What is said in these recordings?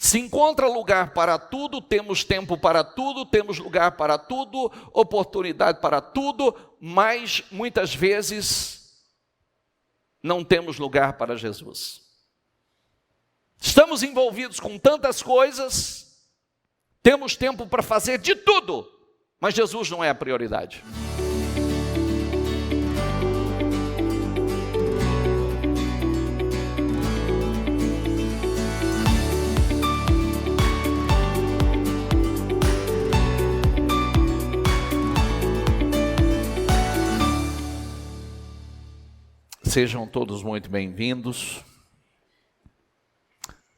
Se encontra lugar para tudo, temos tempo para tudo, temos lugar para tudo, oportunidade para tudo, mas muitas vezes não temos lugar para Jesus. Estamos envolvidos com tantas coisas, temos tempo para fazer de tudo, mas Jesus não é a prioridade. Sejam todos muito bem-vindos.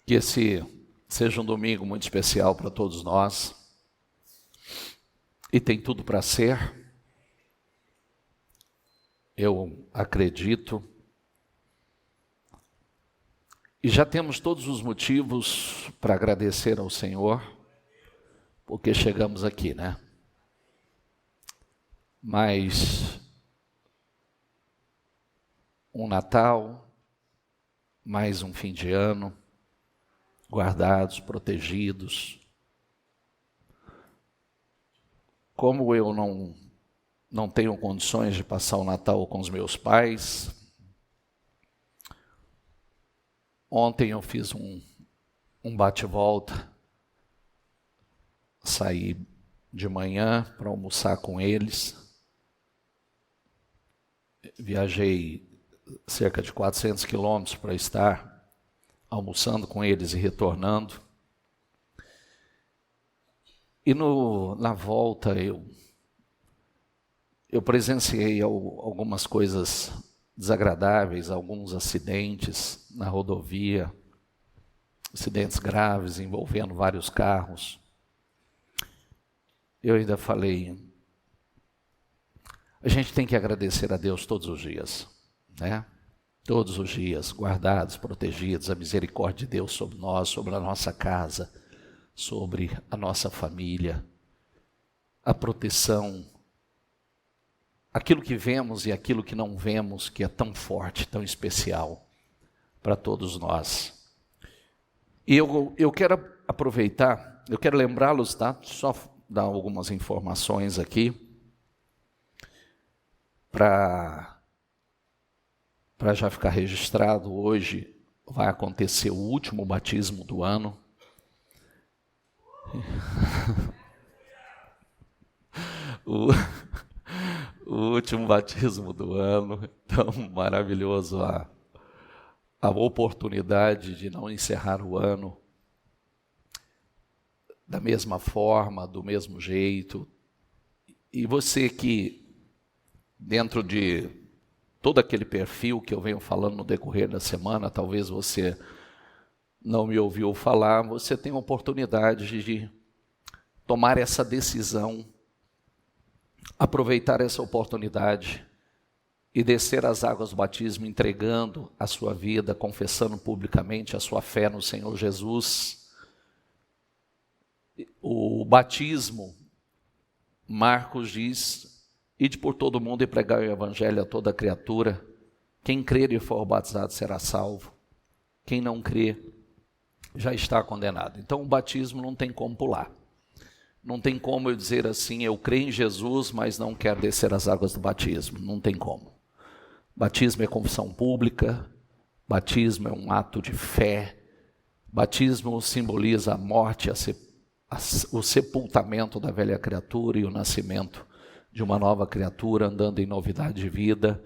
Que esse seja um domingo muito especial para todos nós. E tem tudo para ser. Eu acredito. E já temos todos os motivos para agradecer ao Senhor, porque chegamos aqui, né? Mas um Natal, mais um fim de ano, guardados, protegidos. Como eu não tenho condições de passar o Natal com os meus pais, ontem eu fiz um bate-volta, saí de manhã para almoçar com eles, viajei cerca de 400 quilômetros para estar almoçando com eles e retornando. E na volta eu presenciei algumas coisas desagradáveis, alguns acidentes na rodovia, acidentes graves envolvendo vários carros. Eu ainda falei, a gente tem que agradecer a Deus todos os dias. Né? Todos os dias, guardados, protegidos, a misericórdia de Deus sobre nós, sobre a nossa casa, sobre a nossa família, a proteção, aquilo que vemos e aquilo que não vemos, que é tão forte, tão especial para todos nós. E eu quero aproveitar, eu quero lembrá-los, tá? Só dar algumas informações aqui, para já ficar registrado. Hoje vai acontecer o último batismo do ano. o último batismo do ano. Então, maravilhoso a oportunidade de não encerrar o ano da mesma forma, do mesmo jeito. E você que, dentro de todo aquele perfil que eu venho falando no decorrer da semana, talvez você não me ouviu falar, você tem a oportunidade de tomar essa decisão, aproveitar essa oportunidade e descer as águas do batismo, entregando a sua vida, confessando publicamente a sua fé no Senhor Jesus. O batismo, Marcos diz: ide por todo o mundo e pregai o evangelho a toda criatura. Quem crer e for batizado será salvo. Quem não crer já está condenado. Então o batismo não tem como pular. Não tem como eu dizer assim, eu creio em Jesus, mas não quero descer as águas do batismo. Não tem como. Batismo é confissão pública. Batismo é um ato de fé. Batismo simboliza a morte, o sepultamento da velha criatura e o nascimento de uma nova criatura andando em novidade de vida.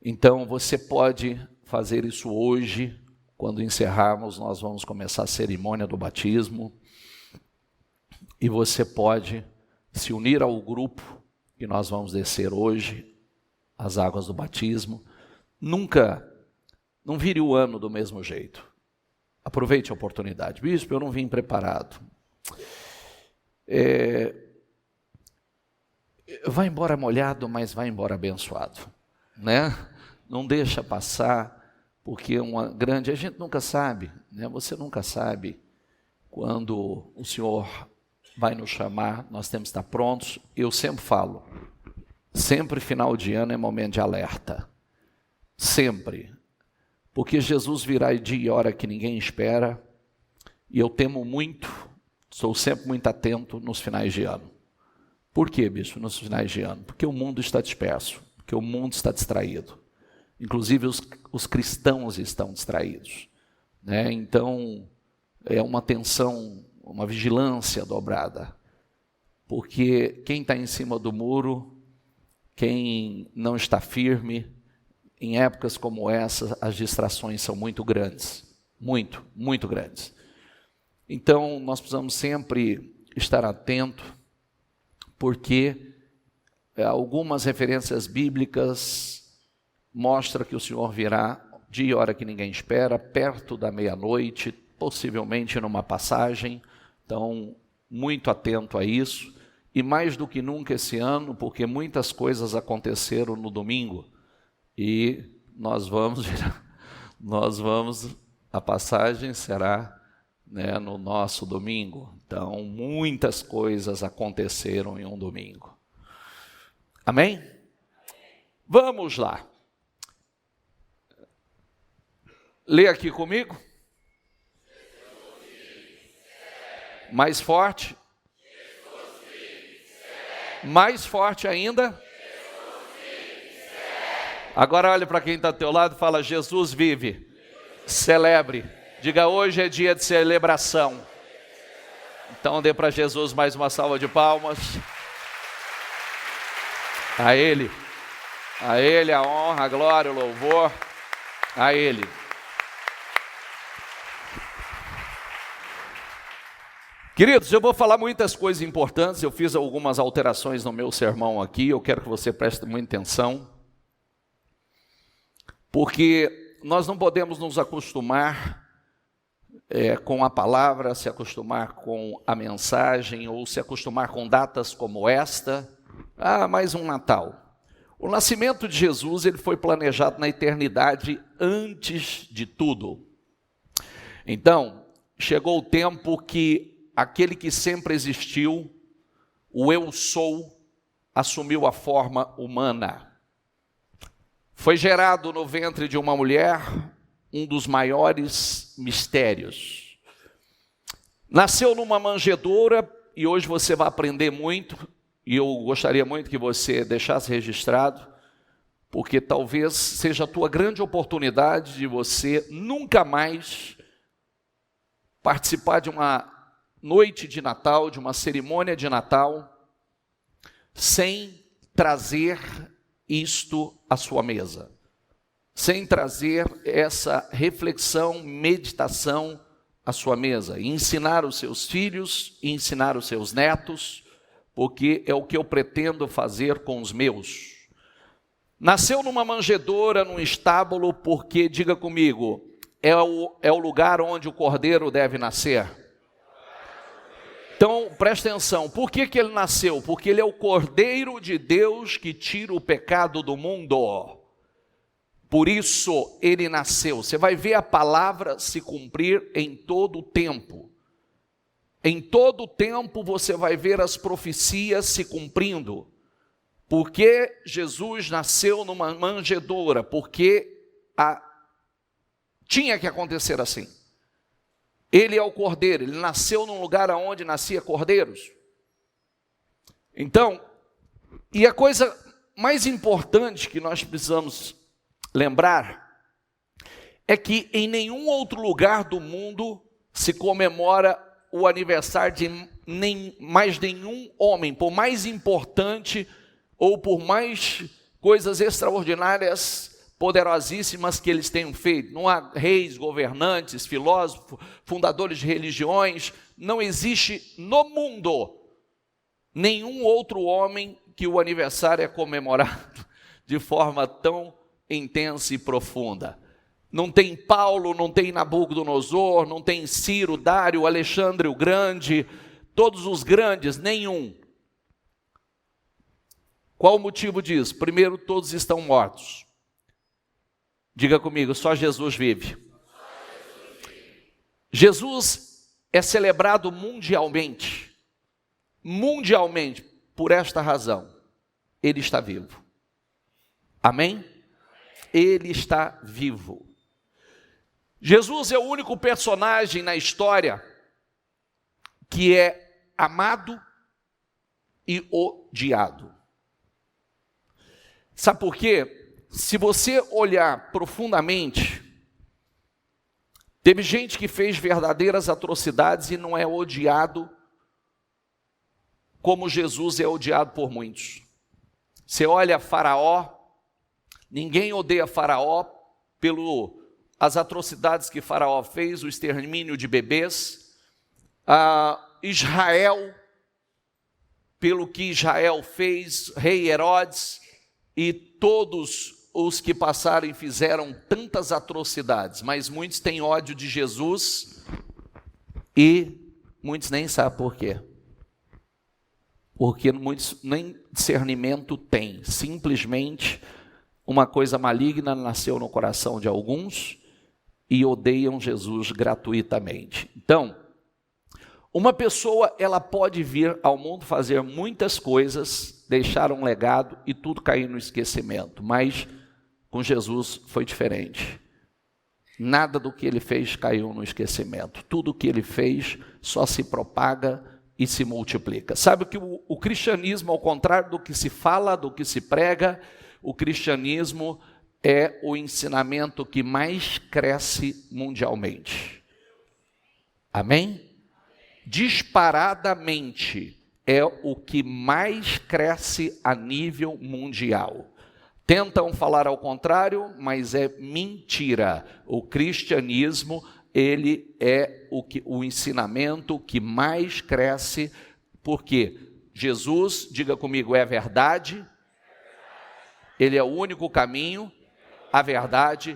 Então você pode fazer isso hoje. Quando encerrarmos, nós vamos começar a cerimônia do batismo. E você pode se unir ao grupo que nós vamos descer hoje, as águas do batismo. Não vire o ano do mesmo jeito. Aproveite a oportunidade. Bispo, eu não vim preparado. Vai embora molhado, mas vai embora abençoado, né? Não deixa passar, porque a gente nunca sabe, né? Você nunca sabe quando o Senhor vai nos chamar, nós temos que estar prontos. Eu sempre falo, sempre final de ano é momento de alerta, sempre, porque Jesus virá dia e hora que ninguém espera, E eu temo muito, sou sempre muito atento nos finais de ano. Por quê, bispo, nos finais de ano? Porque o mundo está disperso, porque o mundo está distraído. Inclusive os cristãos estão distraídos, né? Então, é uma atenção, uma vigilância dobrada. Porque quem está em cima do muro, quem não está firme, em épocas como essa, as distrações são muito grandes. Muito, muito grandes. Então, nós precisamos sempre estar atentos, porque algumas referências bíblicas mostram que o Senhor virá dia e hora que ninguém espera, perto da meia-noite, possivelmente numa passagem. Então, muito atento a isso. E mais do que nunca esse ano, porque muitas coisas aconteceram no domingo, e a passagem será, né, no nosso domingo. Então, muitas coisas aconteceram em um domingo. Amém? Vamos lá. Lê aqui comigo. Mais forte. Mais forte ainda. Agora olhe para quem está ao teu lado e fala: Jesus vive. Celebre. Diga: hoje é dia de celebração. Então dê para Jesus mais uma salva de palmas. A Ele a honra, a glória, o louvor. A Ele. Queridos, eu vou falar muitas coisas importantes. Eu fiz algumas alterações no meu sermão aqui. Eu quero que você preste muita atenção, porque nós não podemos nos acostumar com a palavra, se acostumar com a mensagem, ou se acostumar com datas como esta. Mais um Natal. O nascimento de Jesus, ele foi planejado na eternidade antes de tudo. Então, chegou o tempo que aquele que sempre existiu, o Eu Sou, assumiu a forma humana. Foi gerado no ventre de uma mulher, um dos maiores mistérios. Nasceu numa manjedoura, e hoje você vai aprender muito, e eu gostaria muito que você deixasse registrado, porque talvez seja a tua grande oportunidade de você nunca mais participar de uma noite de Natal, de uma cerimônia de Natal, sem trazer isto à sua mesa, sem trazer essa reflexão, meditação à sua mesa, e ensinar os seus filhos, e ensinar os seus netos, porque é o que eu pretendo fazer com os meus. Nasceu numa manjedoura, num estábulo, porque, diga comigo, é o lugar onde o cordeiro deve nascer. Então, presta atenção, por que ele nasceu? Porque ele é o Cordeiro de Deus que tira o pecado do mundo. Por isso ele nasceu. Você vai ver a palavra se cumprir em todo o tempo. Em todo o tempo você vai ver as profecias se cumprindo. Porque Jesus nasceu numa manjedoura? Porque tinha que acontecer assim. Ele é o cordeiro, ele nasceu num lugar onde nascia cordeiros. Então, e a coisa mais importante que nós precisamos lembrar é que em nenhum outro lugar do mundo se comemora o aniversário de mais nenhum homem, por mais importante ou por mais coisas extraordinárias, poderosíssimas que eles tenham feito. Não há reis, governantes, filósofos, fundadores de religiões. Não existe no mundo nenhum outro homem que o aniversário é comemorado de forma tão intensa e profunda. Não tem Paulo, não tem Nabucodonosor, não tem Ciro, Dário, Alexandre o Grande, todos os grandes, nenhum. Qual o motivo disso? Primeiro, todos estão mortos. Diga comigo, só Jesus vive. Jesus é celebrado mundialmente. Mundialmente, por esta razão. Ele está vivo. Amém? Ele está vivo. Jesus é o único personagem na história que é amado e odiado. Sabe por quê? Se você olhar profundamente, teve gente que fez verdadeiras atrocidades e não é odiado como Jesus é odiado por muitos. Você olha Faraó, ninguém odeia Faraó pelas atrocidades que Faraó fez, o extermínio de bebês. Israel, pelo que Israel fez, rei Herodes e todos os que passaram e fizeram tantas atrocidades, mas muitos têm ódio de Jesus e muitos nem sabem por quê. Porque muitos nem discernimento têm, simplesmente uma coisa maligna nasceu no coração de alguns e odeiam Jesus gratuitamente. Então, uma pessoa, ela pode vir ao mundo fazer muitas coisas, deixar um legado e tudo cair no esquecimento, mas com Jesus foi diferente. Nada do que ele fez caiu no esquecimento. Tudo o que ele fez só se propaga e se multiplica. Sabe que o cristianismo, ao contrário do que se fala, do que se prega, o cristianismo é o ensinamento que mais cresce mundialmente. Amém? Disparadamente é o que mais cresce a nível mundial. Tentam falar ao contrário, mas é mentira. O cristianismo, ele é o ensinamento que mais cresce, porque Jesus, diga comigo, é a verdade, ele é o único caminho, a verdade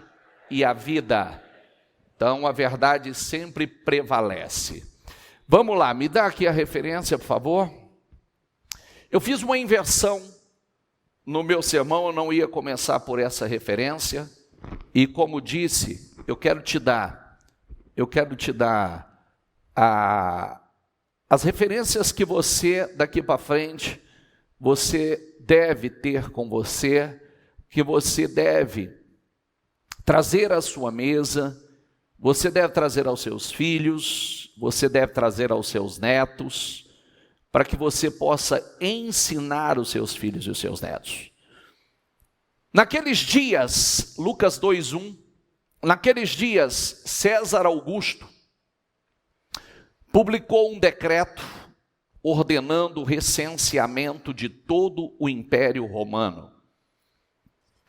e a vida. Então a verdade sempre prevalece. Vamos lá, me dá aqui a referência, por favor. Eu fiz uma inversão no meu sermão, eu não ia começar por essa referência, e como disse, eu quero te dar as referências que você, daqui para frente, você deve ter com você, que você deve trazer à sua mesa, você deve trazer aos seus filhos, você deve trazer aos seus netos, para que você possa ensinar os seus filhos e os seus netos. Naqueles dias, Lucas 2:1, naqueles dias, César Augusto publicou um decreto ordenando o recenseamento de todo o Império Romano.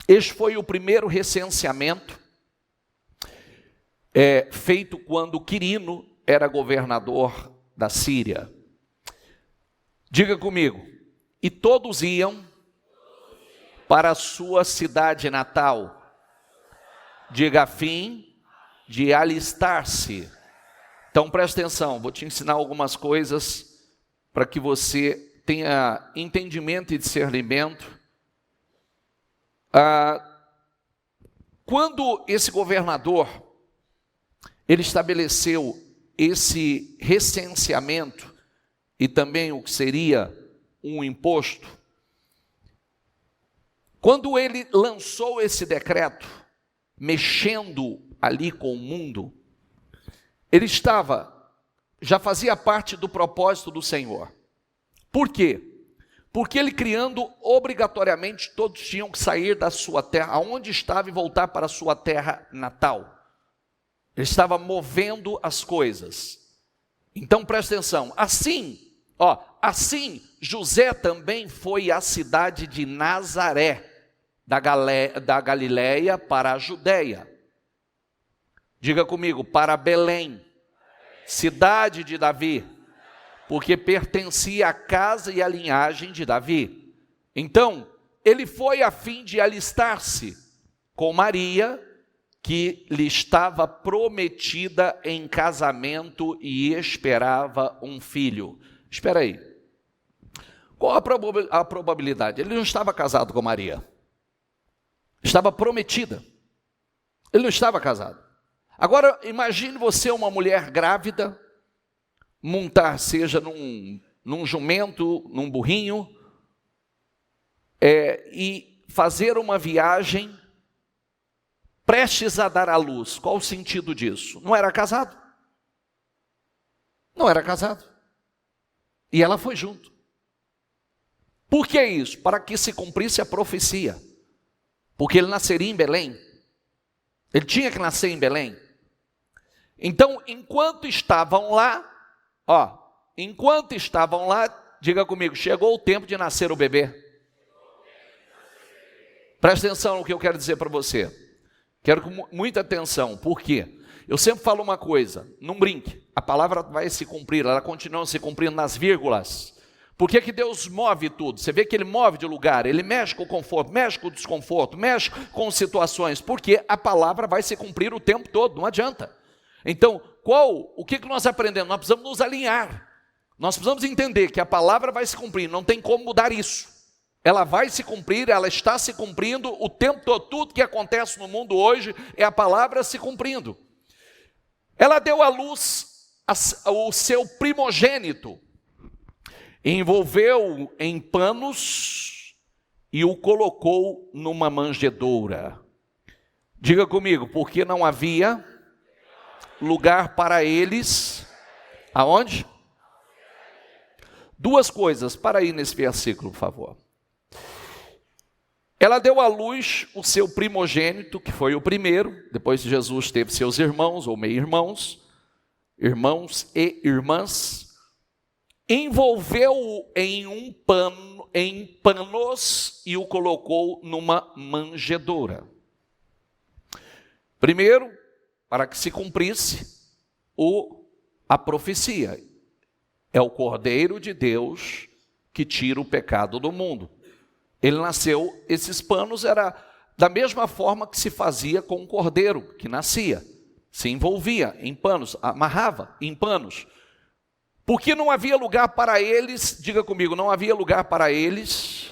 Este foi o primeiro recenseamento feito quando Quirino era governador da Síria. Diga comigo, e todos iam para a sua cidade natal, diga a fim de alistar-se. Então preste atenção, vou te ensinar algumas coisas para que você tenha entendimento e discernimento. Quando esse governador, ele estabeleceu esse recenseamento e também o que seria um imposto, quando ele lançou esse decreto, mexendo ali com o mundo, ele já fazia parte do propósito do Senhor. Por quê? Porque ele criando, obrigatoriamente, todos tinham que sair da sua terra, aonde estava, e voltar para a sua terra natal. Ele estava movendo as coisas. Então presta atenção, assim José também foi à cidade de Nazaré, da Galileia para a Judéia. Diga comigo, para Belém, cidade de Davi, porque pertencia à casa e à linhagem de Davi. Então, ele foi a fim de alistar-se com Maria, que lhe estava prometida em casamento e esperava um filho. Espera aí, qual a probabilidade? Ele não estava casado com Maria, estava prometida, ele não estava casado. Agora, imagine você, uma mulher grávida, montar, seja num jumento, num burrinho, e fazer uma viagem, prestes a dar à luz. Qual o sentido disso? Não era casado. Não era casado. E ela foi junto. Por que isso? Para que se cumprisse a profecia. Porque ele nasceria em Belém. Ele tinha que nascer em Belém. Então, enquanto estavam lá, diga comigo, chegou o tempo de nascer o bebê. Presta atenção no que eu quero dizer para você. Quero com muita atenção. Por quê? Eu sempre falo uma coisa, não brinque. A palavra vai se cumprir, ela continua se cumprindo nas vírgulas. Por que Deus move tudo? Você vê que Ele move de lugar, Ele mexe com o conforto, mexe com o desconforto, mexe com situações, porque a palavra vai se cumprir o tempo todo, não adianta. Então, o que nós aprendemos? Nós precisamos nos alinhar, nós precisamos entender que a palavra vai se cumprir, não tem como mudar isso. Ela vai se cumprir, ela está se cumprindo o tempo todo, tudo que acontece no mundo hoje é a palavra se cumprindo. Ela deu à luz o seu primogênito, envolveu em panos e o colocou numa manjedoura. Diga comigo, porque não havia lugar para eles, aonde? Duas coisas, para aí nesse versículo, por favor. Ela deu à luz o seu primogênito, que foi o primeiro, depois Jesus teve seus irmãos ou meio-irmãos, irmãos e irmãs, envolveu-o em panos e o colocou numa manjedoura. Primeiro, para que se cumprisse a profecia. É o Cordeiro de Deus que tira o pecado do mundo. Ele nasceu, esses panos era da mesma forma que se fazia com o cordeiro que nascia. Se envolvia em panos, amarrava em panos. Porque não havia lugar para eles, diga comigo, não havia lugar para eles.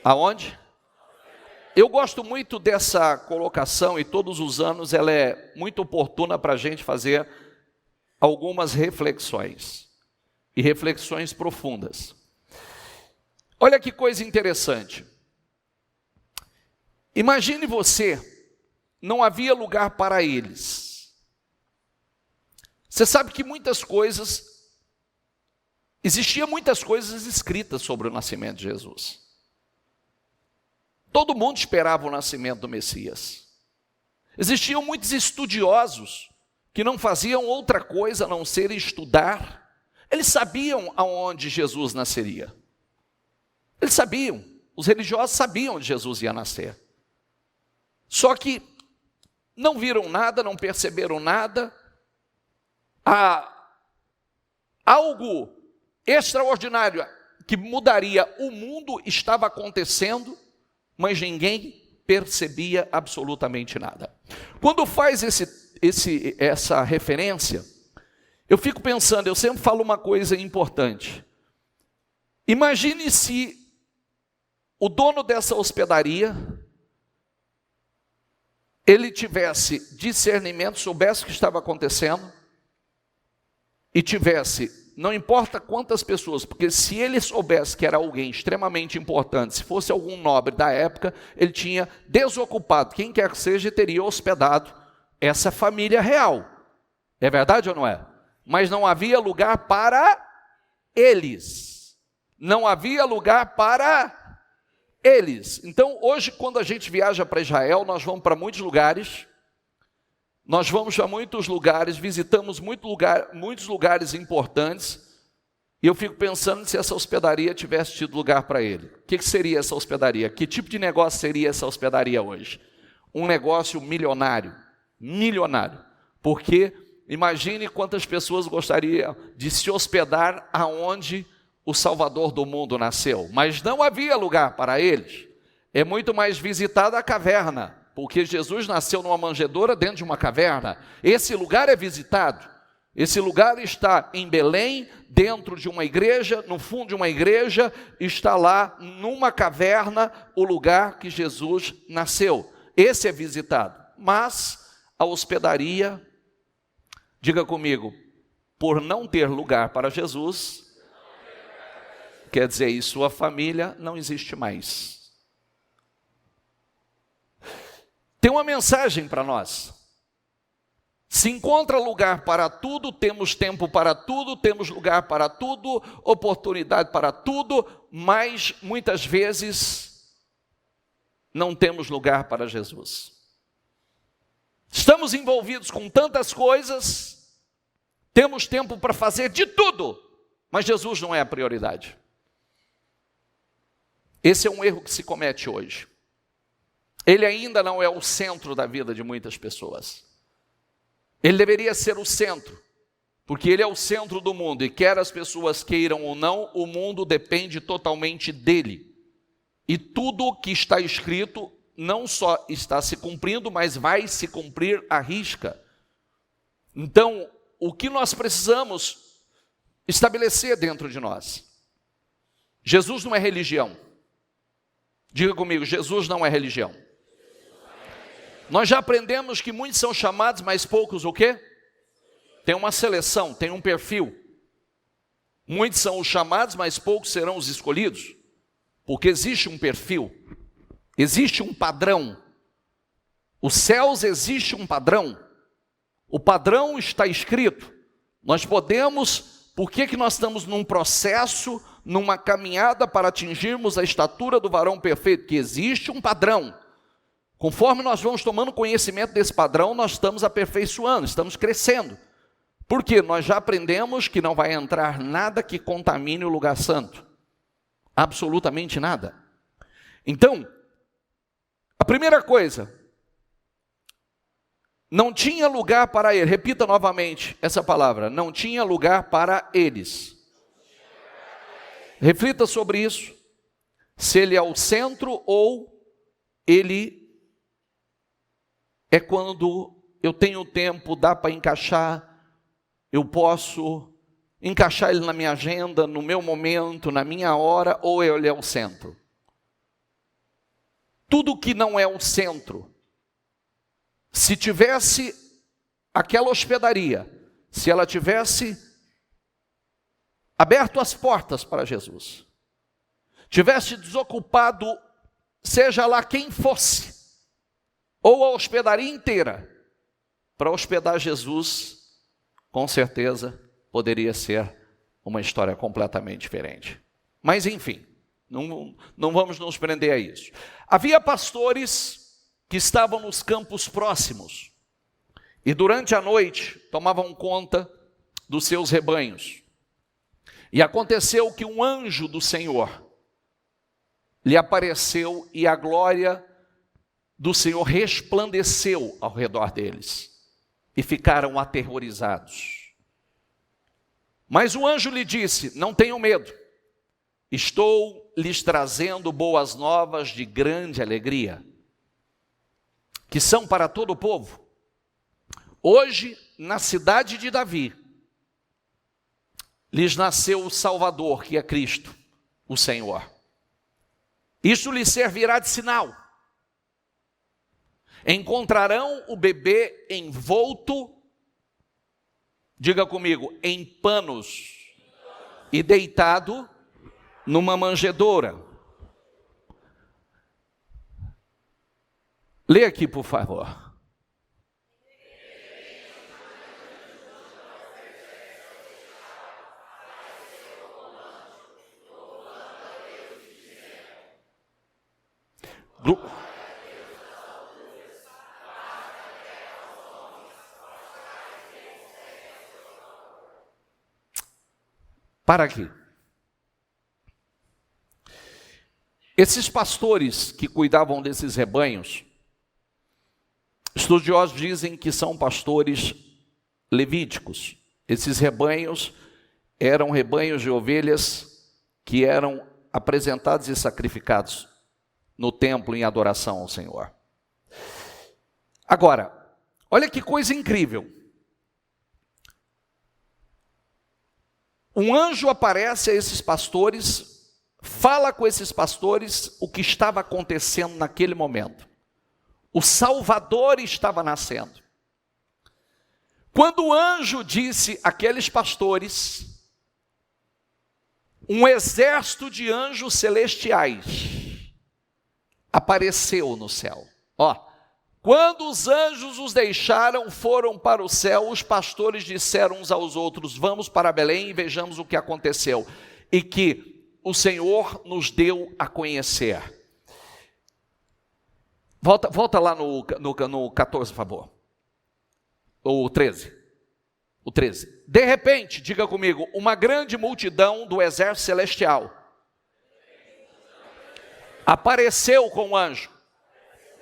Aonde? Eu gosto muito dessa colocação e todos os anos ela é muito oportuna para a gente fazer algumas reflexões. E reflexões profundas. Olha que coisa interessante. Imagine você, não havia lugar para eles. Você sabe que existiam muitas coisas escritas sobre o nascimento de Jesus. Todo mundo esperava o nascimento do Messias. Existiam muitos estudiosos que não faziam outra coisa a não ser estudar. Eles sabiam aonde Jesus nasceria. Eles sabiam, os religiosos sabiam onde Jesus ia nascer. Só que não viram nada, não perceberam nada. Algo extraordinário que mudaria o mundo estava acontecendo, mas ninguém percebia absolutamente nada. Quando faz essa referência, eu fico pensando, eu sempre falo uma coisa importante. Imagine se o dono dessa hospedaria, ele tivesse discernimento, soubesse o que estava acontecendo, e tivesse, não importa quantas pessoas, porque se ele soubesse que era alguém extremamente importante, se fosse algum nobre da época, ele tinha desocupado, quem quer que seja, teria hospedado essa família real. É verdade ou não é? Mas não havia lugar para eles. Não havia lugar para eles. Então, hoje, quando a gente viaja para Israel, nós vamos para muitos lugares. Nós vamos a muitos lugares, visitamos muitos lugares importantes. E eu fico pensando se essa hospedaria tivesse tido lugar para ele. O que seria essa hospedaria? Que tipo de negócio seria essa hospedaria hoje? Um negócio milionário. Milionário. Porque imagine quantas pessoas gostariam de se hospedar aonde o Salvador do mundo nasceu, mas não havia lugar para eles. É muito mais visitada a caverna, porque Jesus nasceu numa manjedoura dentro de uma caverna. Esse lugar é visitado. Esse lugar está em Belém, dentro de uma igreja, no fundo de uma igreja, está lá numa caverna o lugar que Jesus nasceu. Esse é visitado. Mas a hospedaria, diga comigo, por não ter lugar para Jesus, quer dizer, e sua família não existe mais. Tem uma mensagem para nós. Se encontra lugar para tudo, temos tempo para tudo, temos lugar para tudo, oportunidade para tudo, mas muitas vezes não temos lugar para Jesus. Estamos envolvidos com tantas coisas, temos tempo para fazer de tudo, mas Jesus não é a prioridade. Esse é um erro que se comete hoje. Ele ainda não é o centro da vida de muitas pessoas. Ele deveria ser o centro, porque ele é o centro do mundo, e quer as pessoas queiram ou não, o mundo depende totalmente dele. E tudo o que está escrito não só está se cumprindo, mas vai se cumprir à risca. Então, o que nós precisamos estabelecer dentro de nós? Jesus não é religião. Diga comigo, Jesus não é religião. Nós já aprendemos que muitos são chamados, mas poucos o quê? Tem uma seleção, tem um perfil. Muitos são os chamados, mas poucos serão os escolhidos. Porque existe um perfil, existe um padrão. Os céus existe um padrão. O padrão está escrito. Nós podemos, por que nós estamos num processo, numa caminhada para atingirmos a estatura do varão perfeito? Que existe um padrão. Conforme nós vamos tomando conhecimento desse padrão, nós estamos aperfeiçoando, estamos crescendo. Porque nós já aprendemos que não vai entrar nada que contamine o lugar santo. Absolutamente nada. Então, a primeira coisa, não tinha lugar para ele. Repita novamente essa palavra, não tinha lugar para eles. Reflita sobre isso, se ele é o centro ou ele é quando eu tenho tempo, dá para encaixar, eu posso encaixar ele na minha agenda, no meu momento, na minha hora, ou ele é o centro. Tudo que não é o centro, se tivesse aquela hospedaria, se ela tivesse aberto as portas para Jesus, tivesse desocupado, seja lá quem fosse, ou a hospedaria inteira, para hospedar Jesus, com certeza poderia ser uma história completamente diferente. Mas enfim, não vamos nos prender a isso. Havia pastores que estavam nos campos próximos, e durante a noite tomavam conta dos seus rebanhos. E aconteceu que um anjo do Senhor lhe apareceu, e a glória do Senhor resplandeceu ao redor deles, e ficaram aterrorizados. Mas o anjo lhe disse: não tenham medo, estou lhes trazendo boas novas de grande alegria, que são para todo o povo. Hoje, na cidade de Davi, lhes nasceu o Salvador, que é Cristo, o Senhor. Isso lhes servirá de sinal. Encontrarão o bebê envolto, diga comigo, em panos, e deitado numa manjedoura. Lê aqui, por favor. Para aqui. Esses pastores que cuidavam desses rebanhos, estudiosos dizem que são pastores levíticos. Esses rebanhos eram rebanhos de ovelhas que eram apresentados e sacrificados no templo em adoração ao Senhor. Agora, olha que coisa incrível. Um anjo aparece a esses pastores, fala com esses pastores o que estava acontecendo naquele momento. O Salvador estava nascendo. Quando o anjo disse àqueles pastores, um exército de anjos celestiais apareceu no céu. Quando os anjos os deixaram, foram para o céu, os pastores disseram uns aos outros: vamos para Belém e vejamos o que aconteceu, e que o Senhor nos deu a conhecer. Volta lá no 14, por favor. O 13. O 13. De repente, diga comigo, uma grande multidão do exército celestial apareceu com o anjo,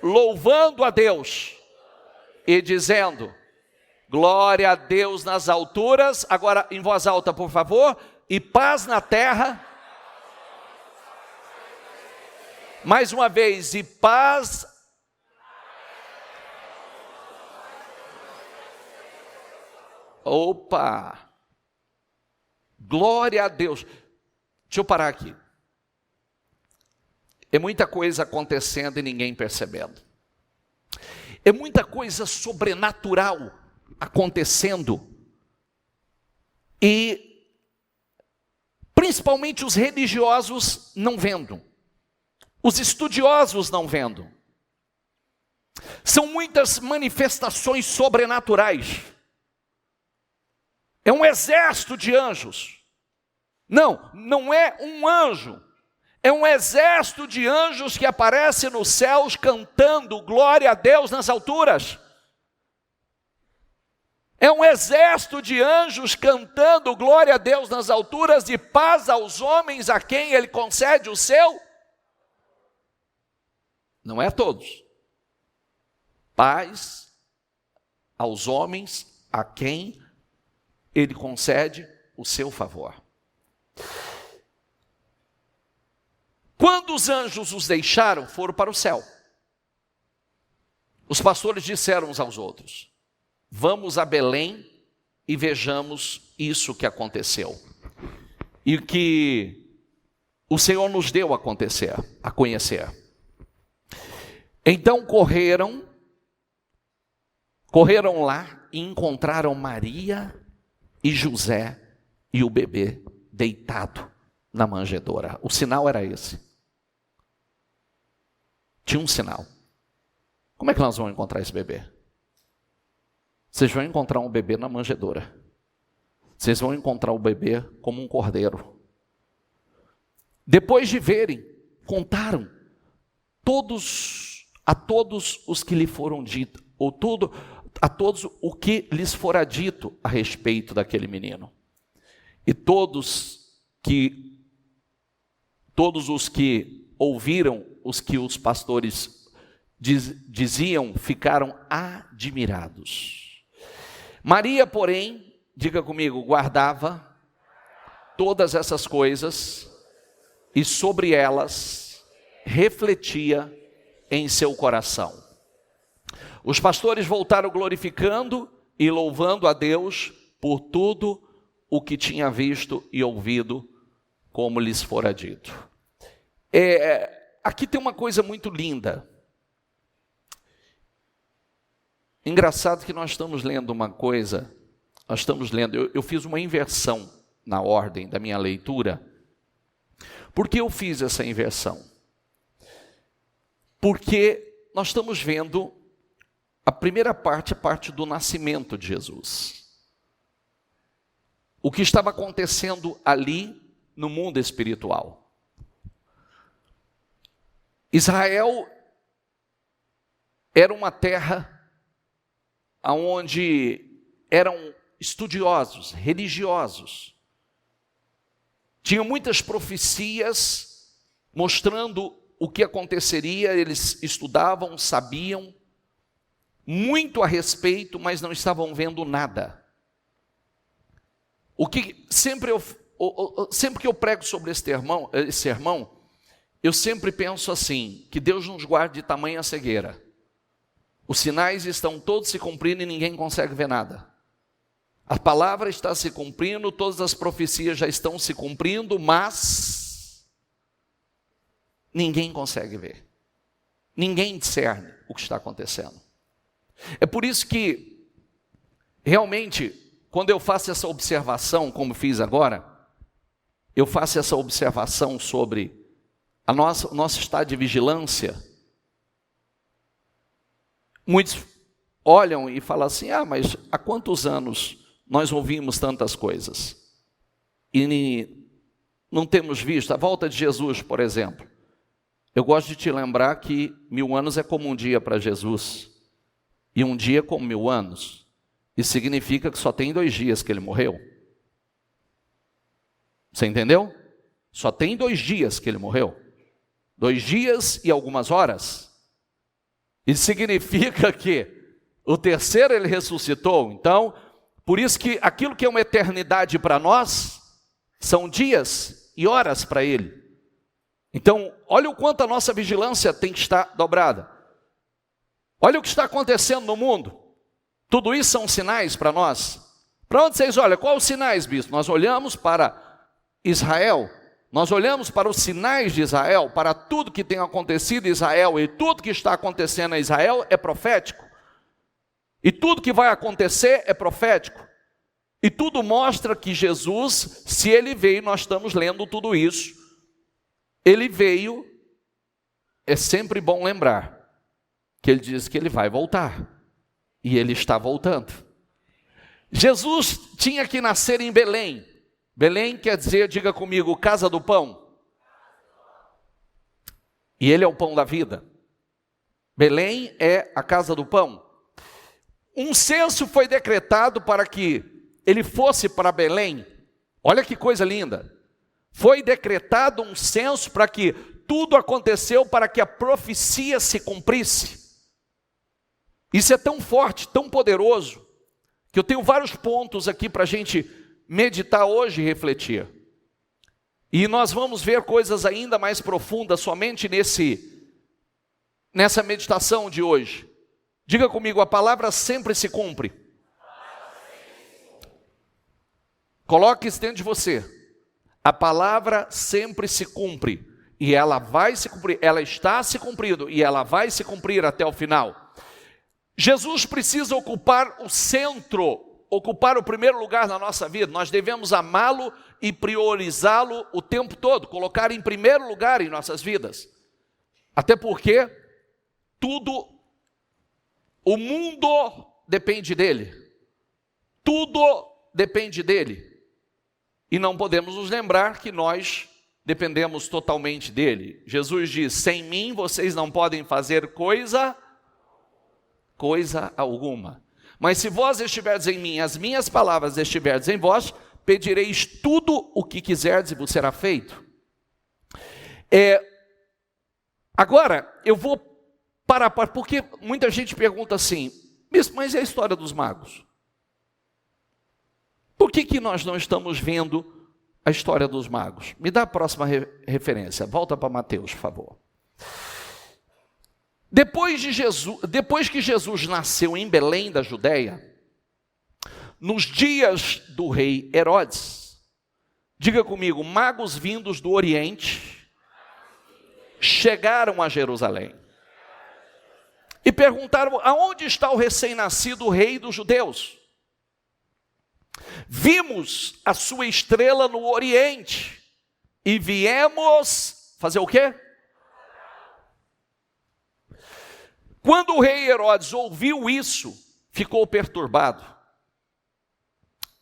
louvando a Deus e dizendo: glória a Deus nas alturas, agora em voz alta, por favor, e paz na terra. Mais uma vez, e paz. Opa! Glória a Deus. Deixa eu parar aqui. É muita coisa acontecendo e ninguém percebendo. É muita coisa sobrenatural acontecendo. E principalmente os religiosos não vendo. Os estudiosos não vendo. São muitas manifestações sobrenaturais. É um exército de anjos. Não é um anjo. É um exército de anjos que aparece nos céus cantando glória a Deus nas alturas. É um exército de anjos cantando glória a Deus nas alturas e paz aos homens a quem Ele concede o seu. Não é a todos. Paz aos homens a quem Ele concede o seu favor. Quando os anjos os deixaram, foram para o céu. Os pastores disseram uns aos outros: vamos a Belém e vejamos isso que aconteceu. E que o Senhor nos deu a conhecer. Então correram lá e encontraram Maria e José e o bebê deitado na manjedoura. O sinal era esse. Tinha um sinal. Como é que nós vamos encontrar esse bebê? Vocês vão encontrar um bebê na manjedoura. Vocês vão encontrar o bebê como um cordeiro. Depois de verem, contaram a todos os que lhe foram dito, a todos o que lhes fora dito a respeito daquele menino. E todos os que ouviram os que os pastores diziam, ficaram admirados. Maria, porém, diga comigo, guardava todas essas coisas e sobre elas refletia em seu coração. Os pastores voltaram glorificando e louvando a Deus por tudo o que tinha visto e ouvido, como lhes fora dito. Aqui tem uma coisa muito linda. Engraçado que nós estamos lendo uma coisa, eu fiz uma inversão na ordem da minha leitura. Por que eu fiz essa inversão? Porque nós estamos vendo a primeira parte, a parte do nascimento de Jesus. O que estava acontecendo ali no mundo espiritual. Israel era uma terra onde eram estudiosos, religiosos. Tinham muitas profecias mostrando o que aconteceria, eles estudavam, sabiam muito a respeito, mas não estavam vendo nada. Sempre que eu prego sobre esse sermão, eu sempre penso assim, que Deus nos guarde de tamanha cegueira. Os sinais estão todos se cumprindo e ninguém consegue ver nada. A palavra está se cumprindo, todas as profecias já estão se cumprindo, mas ninguém consegue ver. Ninguém discerne o que está acontecendo. É por isso que, realmente, quando eu faço essa observação, como fiz agora, eu faço essa observação sobre o nosso estado de vigilância. Muitos olham e falam assim, mas há quantos anos nós ouvimos tantas coisas? E não temos visto a volta de Jesus, por exemplo. Eu gosto de te lembrar que 1000 anos é como um dia para Jesus. E um dia como 1000 anos. Isso significa que só tem 2 dias que ele morreu. Você entendeu? Só tem 2 dias que ele morreu. 2 dias e algumas horas. Isso significa que o terceiro ele ressuscitou. Então, por isso que aquilo que é uma eternidade para nós, são dias e horas para ele. Então, olha o quanto a nossa vigilância tem que estar dobrada. Olha o que está acontecendo no mundo. Tudo isso são sinais para nós. Para onde vocês olham? Quais os sinais, bispo? Nós olhamos para Israel. Nós olhamos para os sinais de Israel, para tudo que tem acontecido em Israel, e tudo que está acontecendo em Israel é profético. E tudo que vai acontecer é profético. E tudo mostra que Jesus, se ele veio, nós estamos lendo tudo isso, ele veio, é sempre bom lembrar, que ele diz que ele vai voltar. E ele está voltando. Jesus tinha que nascer em Belém. Belém quer dizer, diga comigo, casa do pão. E ele é o pão da vida. Belém é a casa do pão. Um censo foi decretado para que ele fosse para Belém. Olha que coisa linda. Foi decretado um censo para que tudo aconteceu para que a profecia se cumprisse. Isso é tão forte, tão poderoso, que eu tenho vários pontos aqui para a gente meditar hoje e refletir. E nós vamos ver coisas ainda mais profundas somente nessa meditação de hoje. Diga comigo, a palavra sempre se cumpre. Coloque isso dentro de você. A palavra sempre se cumpre. E ela vai se cumprir. Ela está se cumprindo. E ela vai se cumprir até o final. Jesus precisa ocupar o centro, ocupar o primeiro lugar na nossa vida. Nós devemos amá-lo e priorizá-lo o tempo todo, colocar em primeiro lugar em nossas vidas. Até porque o mundo depende dele. Tudo depende dele. E não podemos nos lembrar que nós dependemos totalmente dele. Jesus diz, sem mim vocês não podem fazer coisa alguma. Mas se vós estiverdes em mim, as minhas palavras estiverdes em vós, pedireis tudo o que quiserdes e vos será feito. Agora, eu vou parar, porque muita gente pergunta assim, mas e a história dos magos? Por que nós não estamos vendo a história dos magos? Me dá a próxima referência, volta para Mateus, por favor. Depois que Jesus nasceu em Belém da Judéia, nos dias do rei Herodes, diga comigo, magos vindos do Oriente chegaram a Jerusalém e perguntaram, aonde está o recém-nascido rei dos judeus? Vimos a sua estrela no Oriente e viemos fazer o quê? Quando o rei Herodes ouviu isso, ficou perturbado.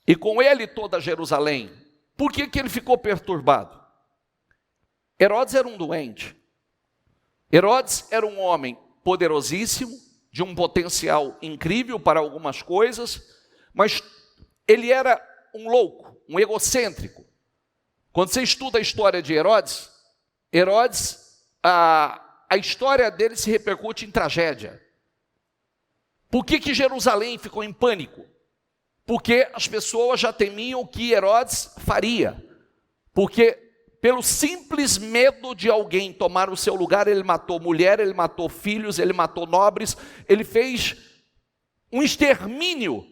E com ele toda Jerusalém. Por que ele ficou perturbado? Herodes era um doente. Herodes era um homem poderosíssimo, de um potencial incrível para algumas coisas, mas ele era um louco, um egocêntrico. Quando você estuda a história de Herodes, a história dele se repercute em tragédia. Por que Jerusalém ficou em pânico? Porque as pessoas já temiam o que Herodes faria. Porque pelo simples medo de alguém tomar o seu lugar, ele matou mulher, ele matou filhos, ele matou nobres, ele fez um extermínio,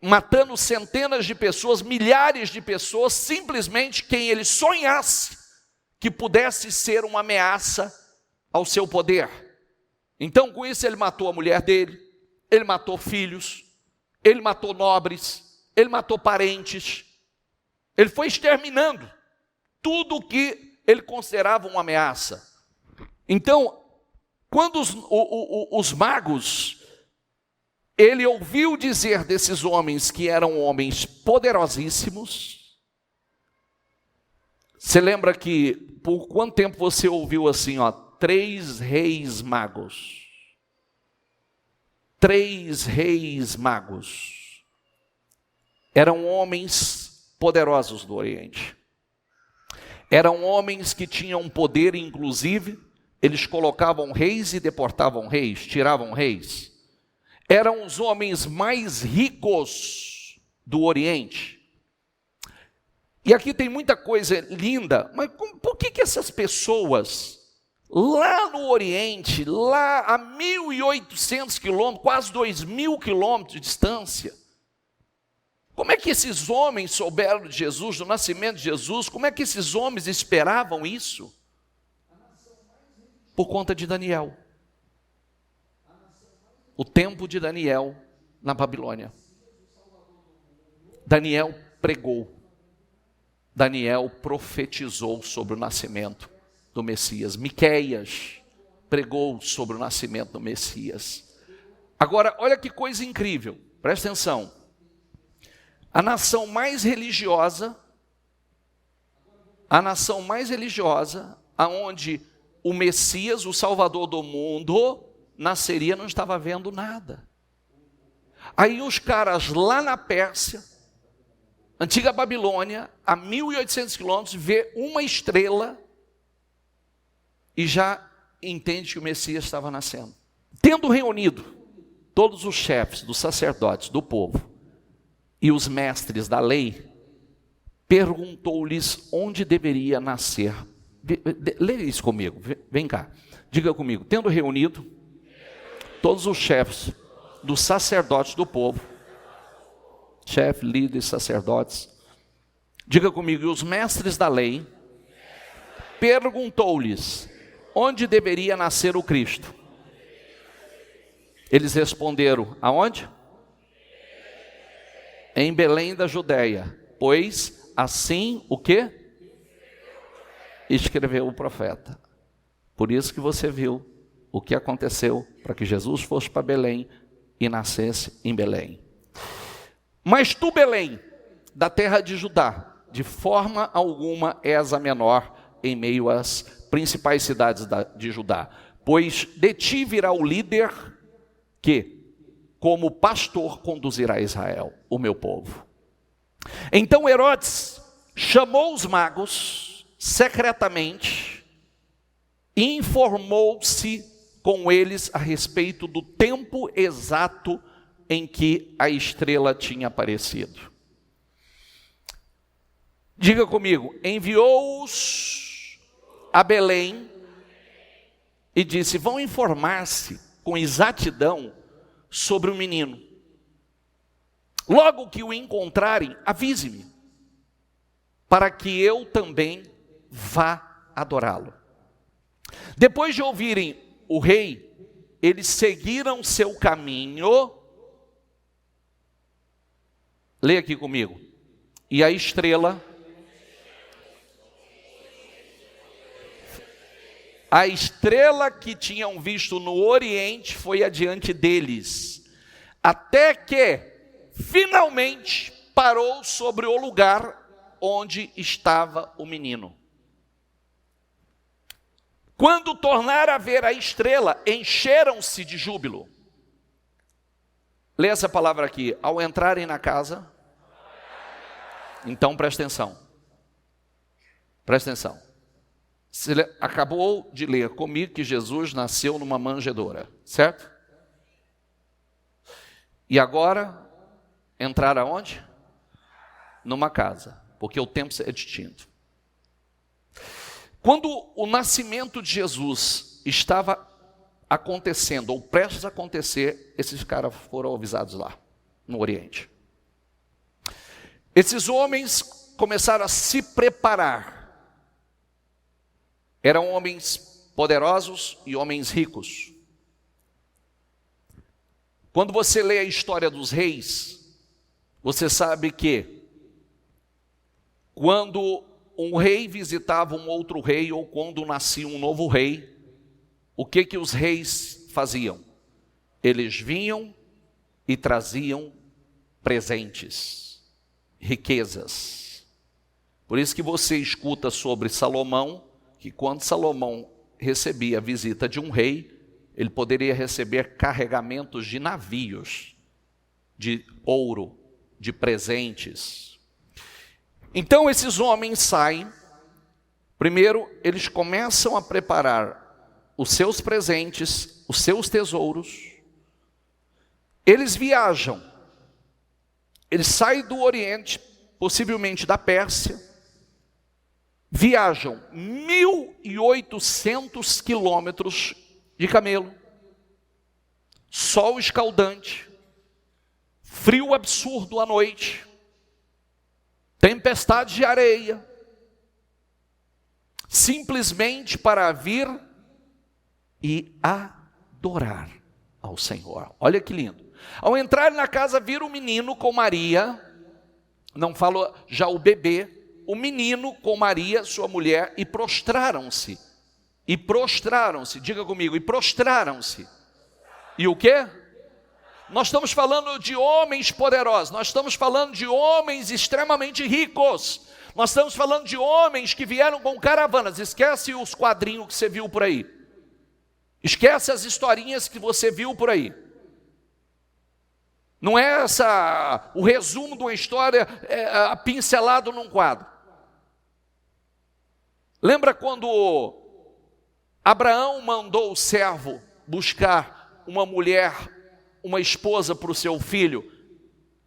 matando centenas de pessoas, milhares de pessoas, simplesmente quem ele sonhasse que pudesse ser uma ameaça ao seu poder. Então, com isso, ele matou a mulher dele, ele matou filhos, ele matou nobres, ele matou parentes, ele foi exterminando tudo o que ele considerava uma ameaça. Então, Quando os magos, ele ouviu dizer desses homens que eram homens poderosíssimos. Você lembra que por quanto tempo você ouviu assim, 3 reis magos? 3 reis magos. Eram homens poderosos do Oriente. Eram homens que tinham poder, inclusive, eles colocavam reis e deportavam reis, tiravam reis. Eram os homens mais ricos do Oriente. E aqui tem muita coisa linda, mas por que essas pessoas, lá no Oriente, lá a 1.800 quilômetros, quase 2.000 quilômetros de distância, como é que esses homens souberam de Jesus, do nascimento de Jesus? Como é que esses homens esperavam isso? Por conta de Daniel. O tempo de Daniel na Babilônia. Daniel pregou. Daniel profetizou sobre o nascimento do Messias. Miqueias pregou sobre o nascimento do Messias. Agora, olha que coisa incrível. Presta atenção. A nação mais religiosa, aonde o Messias, o Salvador do mundo, nasceria, não estava vendo nada. Aí os caras lá na Pérsia, antiga Babilônia, a 1.800 quilômetros, vê uma estrela e já entende que o Messias estava nascendo. Tendo reunido todos os chefes dos sacerdotes do povo e os mestres da lei, perguntou-lhes onde deveria nascer. Leia isso comigo, vem cá. Diga comigo. Tendo reunido todos os chefes dos sacerdotes do povo, chefe, líderes, sacerdotes, diga comigo, e os mestres da lei, perguntou-lhes onde deveria nascer o Cristo. Eles responderam, aonde? Em Belém da Judeia, pois assim o quê? Escreveu o profeta. Por isso que você viu o que aconteceu para que Jesus fosse para Belém e nascesse em Belém. Mas tu, Belém, da terra de Judá, de forma alguma és a menor em meio às principais cidades de Judá, pois de ti virá o líder que, como pastor, conduzirá Israel, o meu povo. Então Herodes chamou os magos secretamente e informou-se com eles a respeito do tempo exato em que a estrela tinha aparecido. Diga comigo, enviou-os a Belém e disse, vão informar-se com exatidão sobre o menino. Logo que o encontrarem, avise-me, para que eu também vá adorá-lo. Depois de ouvirem o rei, eles seguiram seu caminho. Leia aqui comigo. E a estrela que tinham visto no Oriente foi adiante deles, até que finalmente parou sobre o lugar onde estava o menino. Quando tornaram a ver a estrela, encheram-se de júbilo. Leia essa palavra aqui. Ao entrarem na casa. Então presta atenção. Presta atenção. Você acabou de ler comigo que Jesus nasceu numa manjedoura, certo? E agora, entrar aonde? Numa casa, porque o tempo é distinto. Quando o nascimento de Jesus estava acontecendo, ou prestes a acontecer, esses caras foram avisados lá, no Oriente. Esses homens começaram a se preparar. Eram homens poderosos e homens ricos. Quando você lê a história dos reis, você sabe que quando um rei visitava um outro rei, ou quando nascia um novo rei, o que os reis faziam? Eles vinham e traziam presentes, riquezas. Por isso que você escuta sobre Salomão, que quando Salomão recebia a visita de um rei, ele poderia receber carregamentos de navios, de ouro, de presentes. Então esses homens saem, primeiro eles começam a preparar os seus presentes, os seus tesouros. Eles viajam, eles saem do Oriente, possivelmente da Pérsia, viajam 1.800 quilômetros de camelo, sol escaldante, frio absurdo à noite, tempestade de areia, simplesmente para vir e adorar ao Senhor. Olha que lindo. Ao entrar na casa, viram um menino com Maria, não falo já o bebê, o menino com Maria, sua mulher, e prostraram-se. E prostraram-se, diga comigo, e prostraram-se. E o quê? Nós estamos falando de homens poderosos, nós estamos falando de homens extremamente ricos, nós estamos falando de homens que vieram com caravanas. Esquece os quadrinhos que você viu por aí, esquece as historinhas que você viu por aí. Não é o resumo de uma história pincelado num quadro. Lembra quando Abraão mandou o servo buscar uma mulher, uma esposa para o seu filho,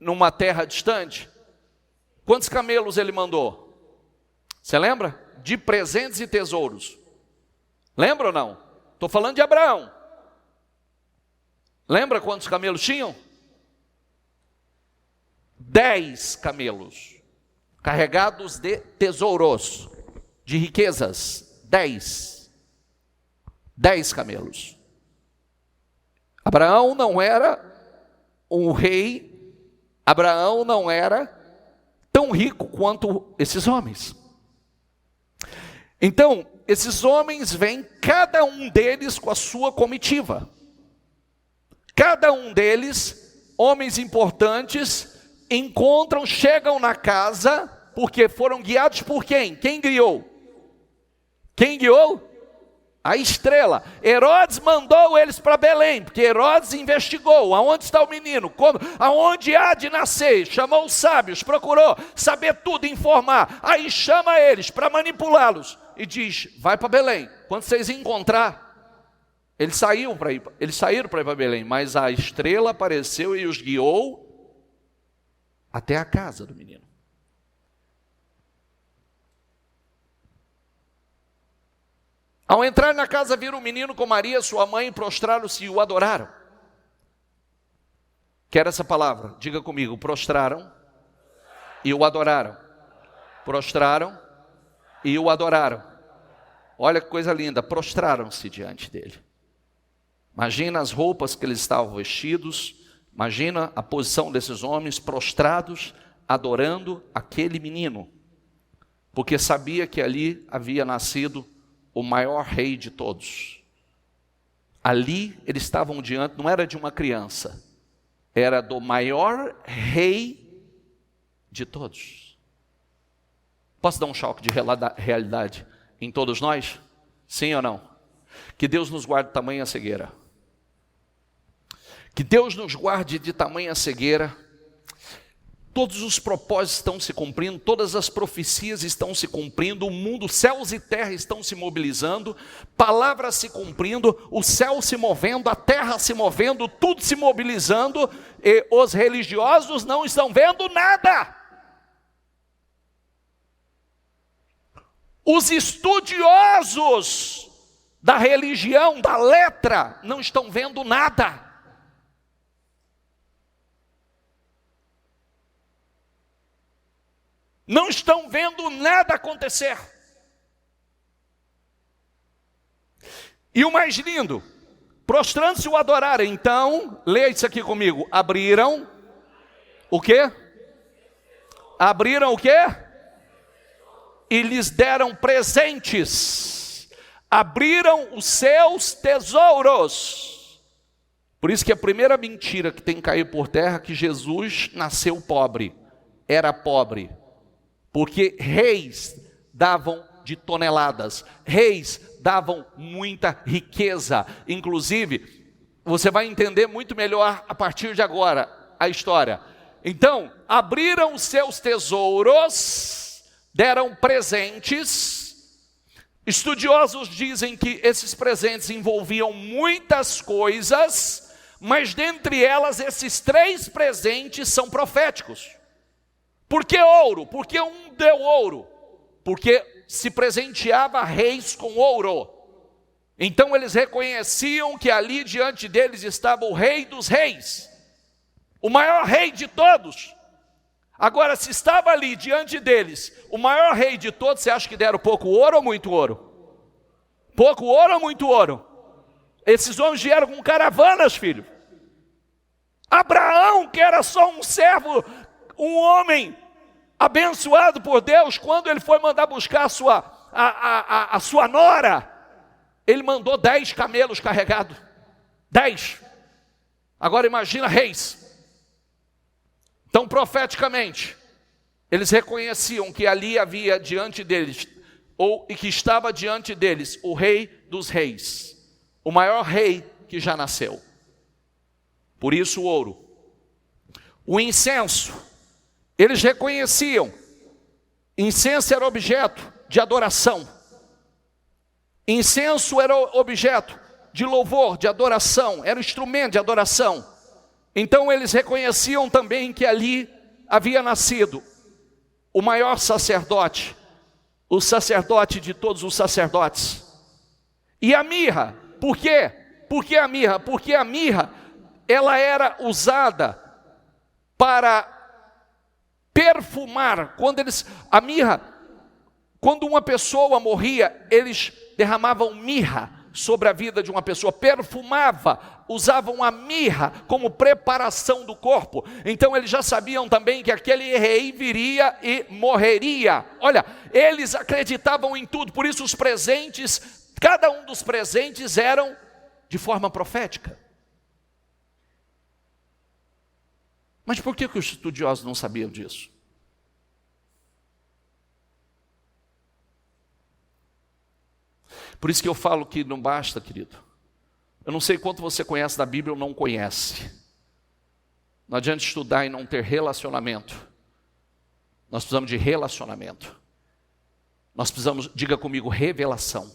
numa terra distante? Quantos camelos ele mandou? Você lembra? De presentes e tesouros. Lembra ou não? Estou falando de Abraão. Lembra quantos camelos tinham? 10 camelos, carregados de tesouros, de riquezas. 10 camelos. Abraão não era um rei, Abraão não era tão rico quanto esses homens. Então, esses homens vêm, cada um deles com a sua comitiva. Cada um deles, homens importantes, encontram, chegam na casa, porque foram guiados por quem? Quem guiou? Quem guiou? A estrela. Herodes mandou eles para Belém, porque Herodes investigou, aonde está o menino, aonde há de nascer, chamou os sábios, procurou saber tudo, informar, aí chama eles para manipulá-los, e diz, vai para Belém, quando vocês encontrar, eles saíram para ir para Belém, mas a estrela apareceu e os guiou até a casa do menino. Ao entrar na casa, viram o menino com Maria, sua mãe, prostraram-se e o adoraram. Quero essa palavra, diga comigo, prostraram e o adoraram. Prostraram e o adoraram. Olha que coisa linda, prostraram-se diante dele. Imagina as roupas que eles estavam vestidos, imagina a posição desses homens prostrados, adorando aquele menino, porque sabia que ali havia nascido o maior rei de todos. Ali eles estavam diante, não era de uma criança, era do maior rei de todos. Posso dar um choque de realidade em todos nós? Sim ou não? Que Deus nos guarde de tamanha cegueira. Que Deus nos guarde de tamanha cegueira. Todos os propósitos estão se cumprindo, todas as profecias estão se cumprindo, o mundo, céus e terra estão se mobilizando, palavras se cumprindo, o céu se movendo, a terra se movendo, tudo se mobilizando, e os religiosos não estão vendo nada. Os estudiosos da religião, da letra, não estão vendo nada. Não estão vendo nada acontecer. E o mais lindo, prostrando-se o adoraram. Então, leia isso aqui comigo. Abriram o quê? Abriram o quê? E lhes deram presentes. abriram os seus tesouros. Por isso que a primeira mentira que tem que cair por terra é que Jesus nasceu pobre, era pobre, porque reis davam de toneladas, reis davam muita riqueza. Inclusive, você vai entender muito melhor a partir de agora a história. Então, abriram os seus tesouros, deram presentes. Estudiosos dizem que esses presentes envolviam muitas coisas, mas dentre elas esses 3 presentes são proféticos. Por que ouro? Por que um deu ouro? Porque se presenteava reis com ouro. Então eles reconheciam que ali diante deles estava o rei dos reis, o maior rei de todos. Agora, se estava ali diante deles o maior rei de todos, você acha que deram pouco ouro ou muito ouro? Pouco ouro ou muito ouro? Esses homens vieram com caravanas, filho. Abraão, que era só um servo, um homem abençoado por Deus, quando ele foi mandar buscar a sua nora, ele mandou 10 camelos carregados. 10. Agora imagina reis. Então, profeticamente, eles reconheciam que ali havia diante deles, e que estava diante deles, o rei dos reis, o maior rei que já nasceu. Por isso o ouro. O incenso, eles reconheciam, incenso era objeto de adoração. Incenso era objeto de louvor, de adoração, era um instrumento de adoração. Então eles reconheciam também que ali havia nascido o maior sacerdote, o sacerdote de todos os sacerdotes. E a mirra, por quê? Por que a mirra? Porque a mirra, ela era usada para perfumar. Quando uma pessoa morria, eles derramavam mirra sobre a vida de uma pessoa, perfumava, usavam a mirra como preparação do corpo. Então eles já sabiam também que aquele rei viria e morreria. Olha, eles acreditavam em tudo, por isso os presentes, cada um dos presentes eram de forma profética. Mas por que os estudiosos não sabiam disso? Por isso que eu falo que não basta, querido. Eu não sei quanto você conhece da Bíblia ou não conhece. Não adianta estudar e não ter relacionamento. Nós precisamos de relacionamento. Nós precisamos, diga comigo, revelação.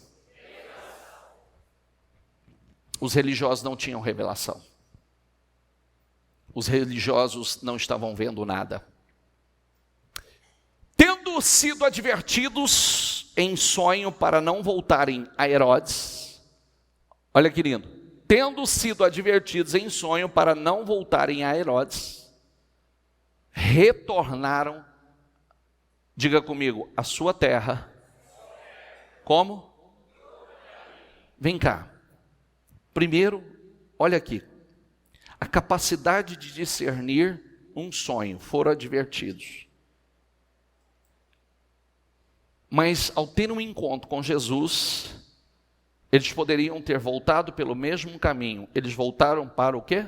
Os religiosos não tinham revelação. Os religiosos não estavam vendo nada. Tendo sido advertidos em sonho para não voltarem a Herodes. Olha que lindo. Tendo sido advertidos em sonho para não voltarem a Herodes, retornaram, diga comigo, a sua terra. Como? Vem cá. Primeiro, olha aqui. A capacidade de discernir um sonho, foram advertidos. Mas ao ter um encontro com Jesus, eles poderiam ter voltado pelo mesmo caminho. Eles voltaram para o quê?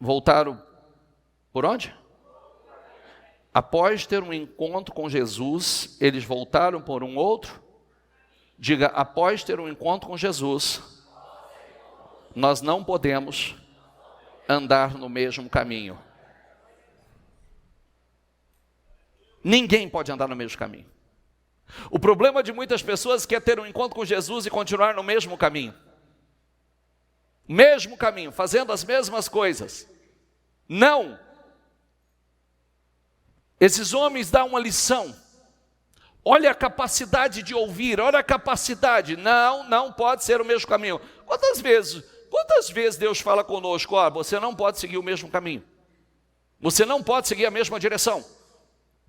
Voltaram por onde? Após ter um encontro com Jesus, eles voltaram por um outro? Diga, após ter um encontro com Jesus, nós não podemos andar no mesmo caminho. Ninguém pode andar no mesmo caminho. O problema de muitas pessoas é ter um encontro com Jesus e continuar no mesmo caminho. Mesmo caminho, fazendo as mesmas coisas. Não. Esses homens dão uma lição. Olha a capacidade de ouvir, olha a capacidade. Não pode ser o mesmo caminho. Quantas vezes Deus fala conosco, você não pode seguir o mesmo caminho. Você não pode seguir a mesma direção.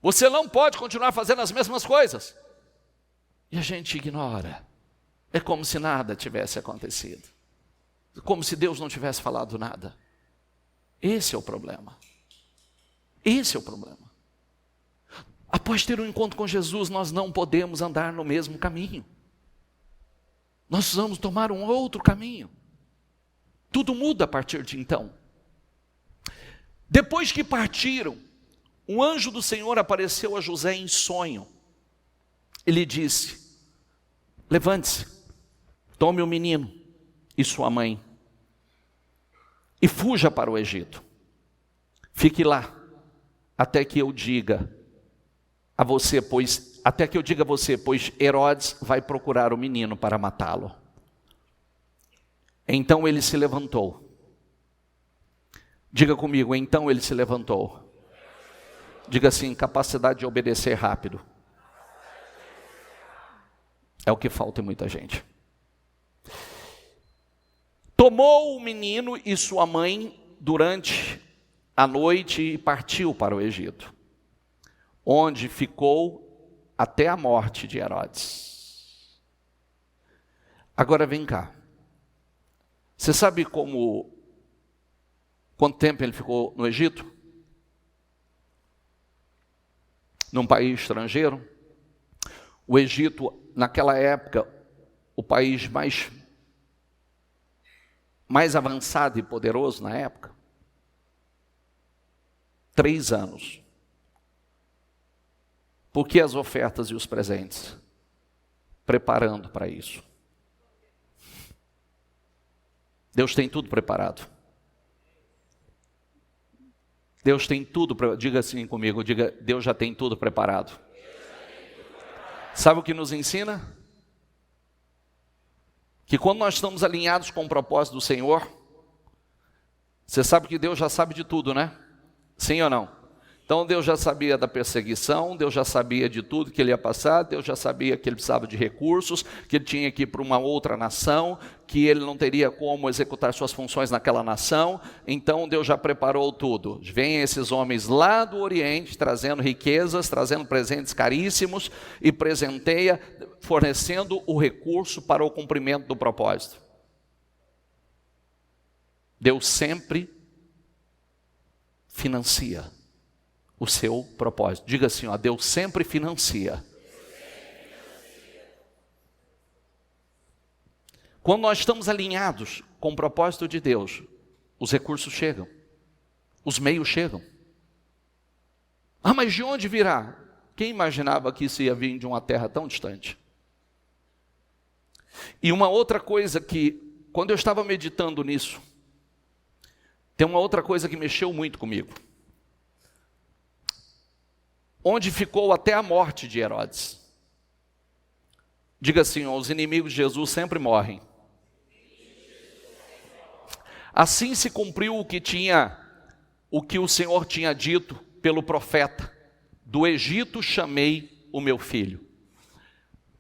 Você não pode continuar fazendo as mesmas coisas. E a gente ignora. É como se nada tivesse acontecido. Como se Deus não tivesse falado nada. Esse é o problema. Esse é o problema. Após ter um encontro com Jesus, nós não podemos andar no mesmo caminho. Nós vamos tomar um outro caminho. Tudo muda a partir de então. Depois que partiram, um anjo do Senhor apareceu a José em sonho. Ele disse: levante-se, tome o menino e sua mãe e fuja para o Egito. Fique lá até que eu diga a você, pois Herodes vai procurar o menino para matá-lo. Então ele se levantou. Diga comigo, então ele se levantou. Diga assim, capacidade de obedecer rápido. É o que falta em muita gente. Tomou o menino e sua mãe durante a noite e partiu para o Egito, onde ficou até a morte de Herodes. Agora vem cá. Você sabe quanto tempo ele ficou no Egito? Num país estrangeiro? O Egito, naquela época, o país mais avançado e poderoso na época. 3 anos. Por que as ofertas e os presentes? Preparando para isso. Deus tem tudo preparado. Deus tem tudo, diga assim comigo, diga, Deus já tem tudo preparado. Sabe o que nos ensina? Que quando nós estamos alinhados com o propósito do Senhor, você sabe que Deus já sabe de tudo, né? Sim ou não? Então Deus já sabia da perseguição, Deus já sabia de tudo que ele ia passar, Deus já sabia que ele precisava de recursos, que ele tinha que ir para uma outra nação, que ele não teria como executar suas funções naquela nação. Então Deus já preparou tudo. Vêm esses homens lá do Oriente, trazendo riquezas, trazendo presentes caríssimos, e presenteia, fornecendo o recurso para o cumprimento do propósito. Deus sempre financia o seu propósito. Diga assim, ó, Deus sempre financia. Quando nós estamos alinhados com o propósito de Deus, os recursos chegam, os meios chegam. Ah, mas de onde virá? Quem imaginava que isso ia vir de uma terra tão distante? E uma outra coisa que, quando eu estava meditando nisso, tem uma outra coisa que mexeu muito comigo. Onde ficou até a morte de Herodes. Diga assim, ó, os inimigos de Jesus sempre morrem. Assim se cumpriu o que o Senhor tinha dito pelo profeta: do Egito chamei o meu filho.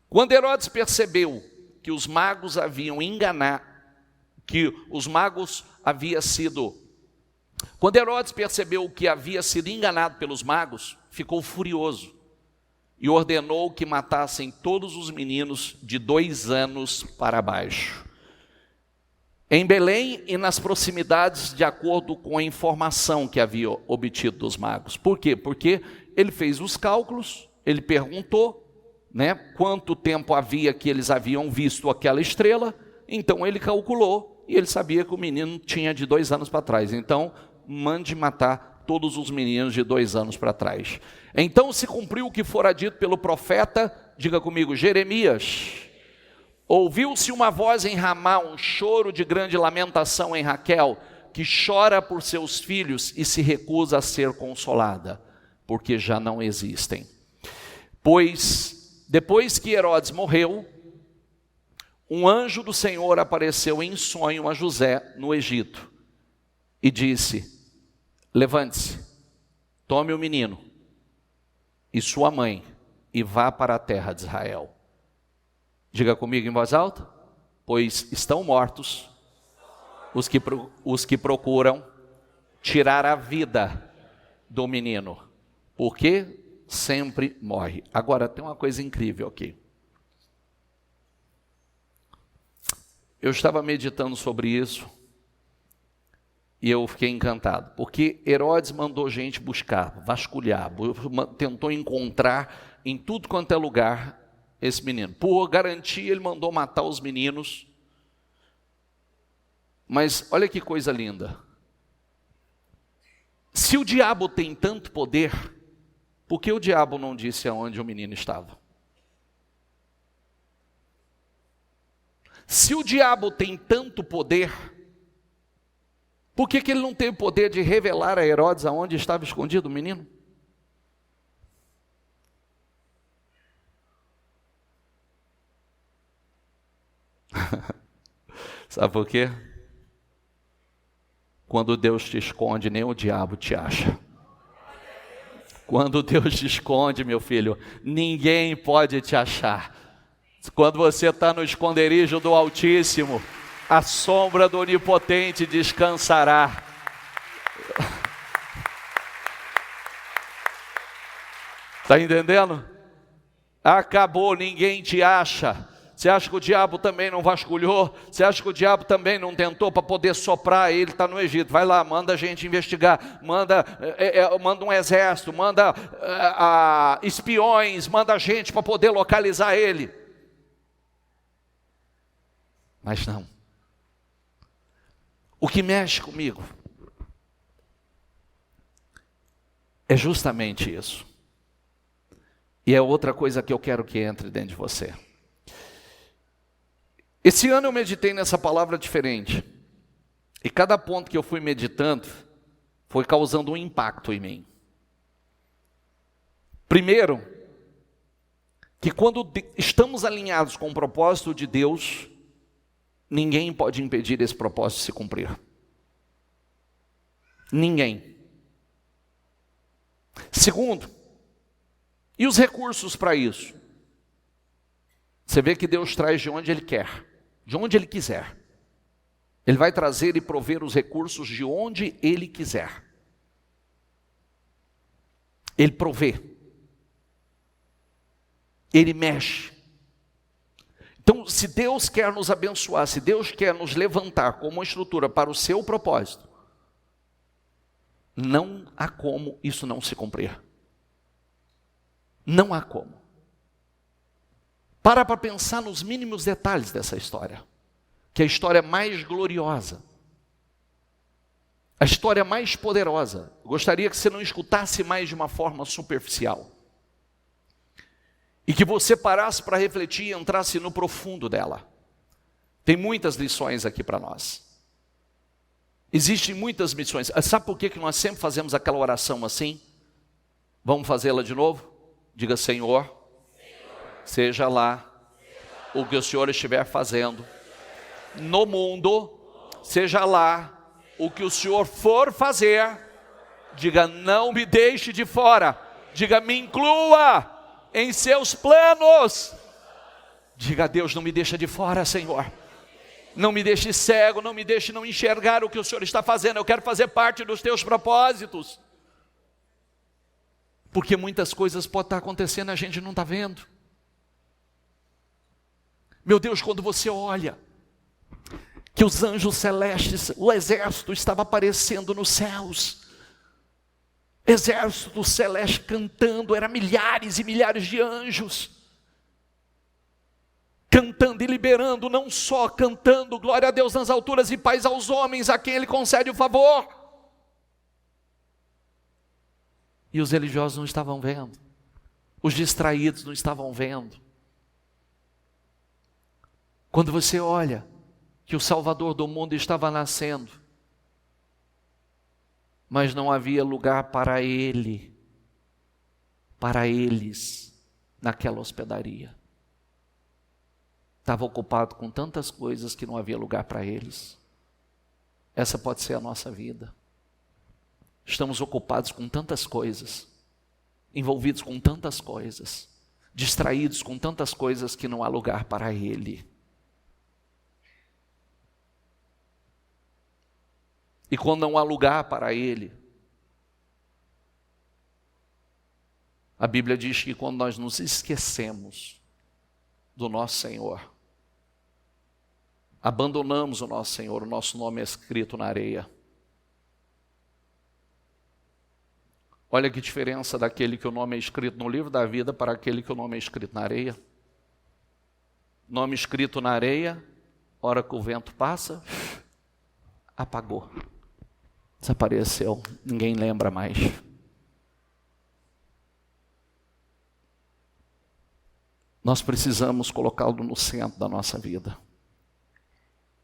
Quando Herodes percebeu que os magos haviam enganado, quando Herodes percebeu que havia sido enganado pelos magos, ficou furioso e ordenou que matassem todos os meninos de 2 anos para baixo, em Belém e nas proximidades, de acordo com a informação que havia obtido dos magos. Por quê? Porque ele fez os cálculos, ele perguntou, quanto tempo havia que eles haviam visto aquela estrela. Então ele calculou e ele sabia que o menino tinha de 2 anos para trás. Então mande matar todos os meninos de 2 anos para trás. Então se cumpriu o que fora dito pelo profeta, diga comigo, Jeremias. Ouviu-se uma voz em Ramá, um choro de grande lamentação em Raquel, que chora por seus filhos e se recusa a ser consolada, porque já não existem. Pois, depois que Herodes morreu, um anjo do Senhor apareceu em sonho a José no Egito e disse: levante-se, tome o menino e sua mãe e vá para a terra de Israel. Diga comigo em voz alta: pois estão mortos os que procuram tirar a vida do menino, porque sempre morre. Agora tem uma coisa incrível aqui. Eu estava meditando sobre isso e eu fiquei encantado, porque Herodes mandou gente buscar, vasculhar, tentou encontrar em tudo quanto é lugar esse menino. Por garantia, ele mandou matar os meninos. Mas olha que coisa linda. Se o diabo tem tanto poder, por que o diabo não disse aonde o menino estava? Se o diabo tem tanto poder, por que ele não teve o poder de revelar a Herodes aonde estava escondido o menino? Sabe por quê? Quando Deus te esconde, nem o diabo te acha. Quando Deus te esconde, meu filho, ninguém pode te achar. Quando você está no esconderijo do Altíssimo, a sombra do Onipotente descansará. Está entendendo? Acabou, ninguém te acha. Você acha que o diabo também não vasculhou? Você acha que o diabo também não tentou para poder soprar? Ele está no Egito. Vai lá, manda a gente investigar. Manda um exército, manda espiões, manda gente para poder localizar ele. Mas não. O que mexe comigo é justamente isso. E é outra coisa que eu quero que entre dentro de você. Esse ano eu meditei nessa palavra diferente. E cada ponto que eu fui meditando foi causando um impacto em mim. Primeiro, que quando estamos alinhados com o propósito de Deus, ninguém pode impedir esse propósito de se cumprir. Ninguém. Segundo, e os recursos para isso? Você vê que Deus traz de onde Ele quer, de onde Ele quiser. Ele vai trazer e prover os recursos de onde Ele quiser. Ele provê. Ele mexe. Então, se Deus quer nos abençoar, se Deus quer nos levantar como uma estrutura para o seu propósito, não há como isso não se cumprir. Não há como. Para pensar nos mínimos detalhes dessa história, que é a história mais gloriosa, a história mais poderosa. Eu gostaria que você não escutasse mais de uma forma superficial, e que você parasse para refletir e entrasse no profundo dela. Tem muitas lições aqui para nós. Existem muitas missões. Sabe por que nós sempre fazemos aquela oração assim? Vamos fazê-la de novo? Diga: Senhor, seja lá o que o Senhor estiver fazendo no mundo, seja lá o que o Senhor for fazer. Diga: não me deixe de fora. Diga: me inclua em seus planos. Diga a Deus: não me deixa de fora, Senhor. Não me deixe cego, não me deixe não enxergar o que o Senhor está fazendo. Eu quero fazer parte dos teus propósitos. Porque muitas coisas podem estar acontecendo e a gente não está vendo. Meu Deus, quando você olha que os anjos celestes, o exército estava aparecendo nos céus, exército celeste cantando, eram milhares e milhares de anjos, cantando e liberando, não só cantando, glória a Deus nas alturas e paz aos homens, a quem Ele concede o favor. E os religiosos não estavam vendo, os distraídos não estavam vendo. Quando você olha que o Salvador do mundo estava nascendo, mas não havia lugar para ele, para eles, naquela hospedaria. Estava ocupado com tantas coisas que não havia lugar para eles. Essa pode ser a nossa vida. Estamos ocupados com tantas coisas, envolvidos com tantas coisas, distraídos com tantas coisas que não há lugar para Ele. E quando não há lugar para Ele, a Bíblia diz que quando nós nos esquecemos do nosso Senhor, abandonamos o nosso Senhor, o nosso nome é escrito na areia. Olha que diferença daquele que o nome é escrito no livro da vida para aquele que o nome é escrito na areia. nome escrito na areia, hora que o vento passa, apagou, desapareceu, ninguém lembra mais. Nós precisamos colocá-lo no centro da nossa vida,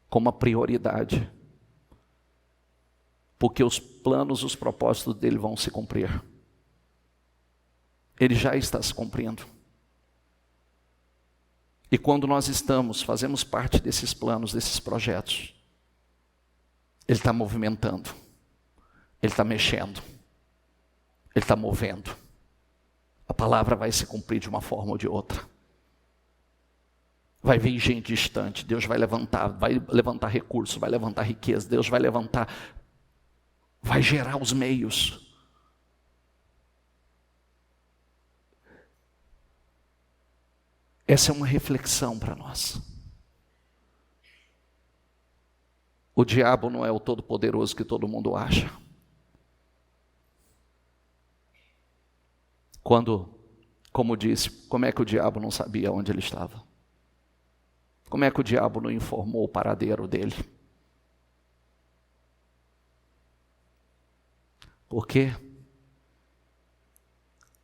como uma prioridade, porque os planos, os propósitos dele vão se cumprir. Ele já está se cumprindo. E quando nós fazemos parte desses planos, desses projetos, ele está movimentando, ele está mexendo, ele está movendo. A palavra vai se cumprir de uma forma ou de outra. Vai vir gente distante, Deus vai levantar recursos, vai levantar riqueza, Deus vai gerar os meios. Essa é uma reflexão para nós. O diabo não é o todo-poderoso que todo mundo acha. Como disse, como é que o diabo não sabia onde ele estava? Como é que o diabo não informou o paradeiro dele? Porque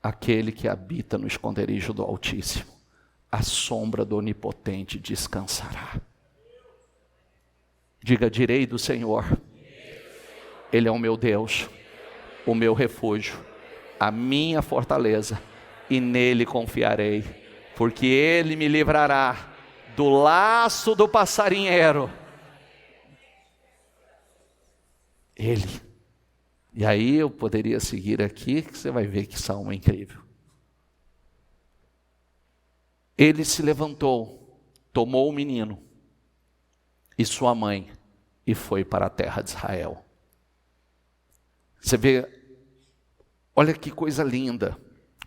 aquele que habita no esconderijo do Altíssimo, a sombra do Onipotente descansará. Diga: direi do Senhor, Ele é o meu Deus, o meu refúgio, a minha fortaleza, e nele confiarei, porque Ele me livrará do laço do passarinheiro. Ele. E aí eu poderia seguir aqui, que você vai ver que salmo incrível. Ele se levantou, tomou o menino e sua mãe e foi para a terra de Israel. Você vê, olha que coisa linda.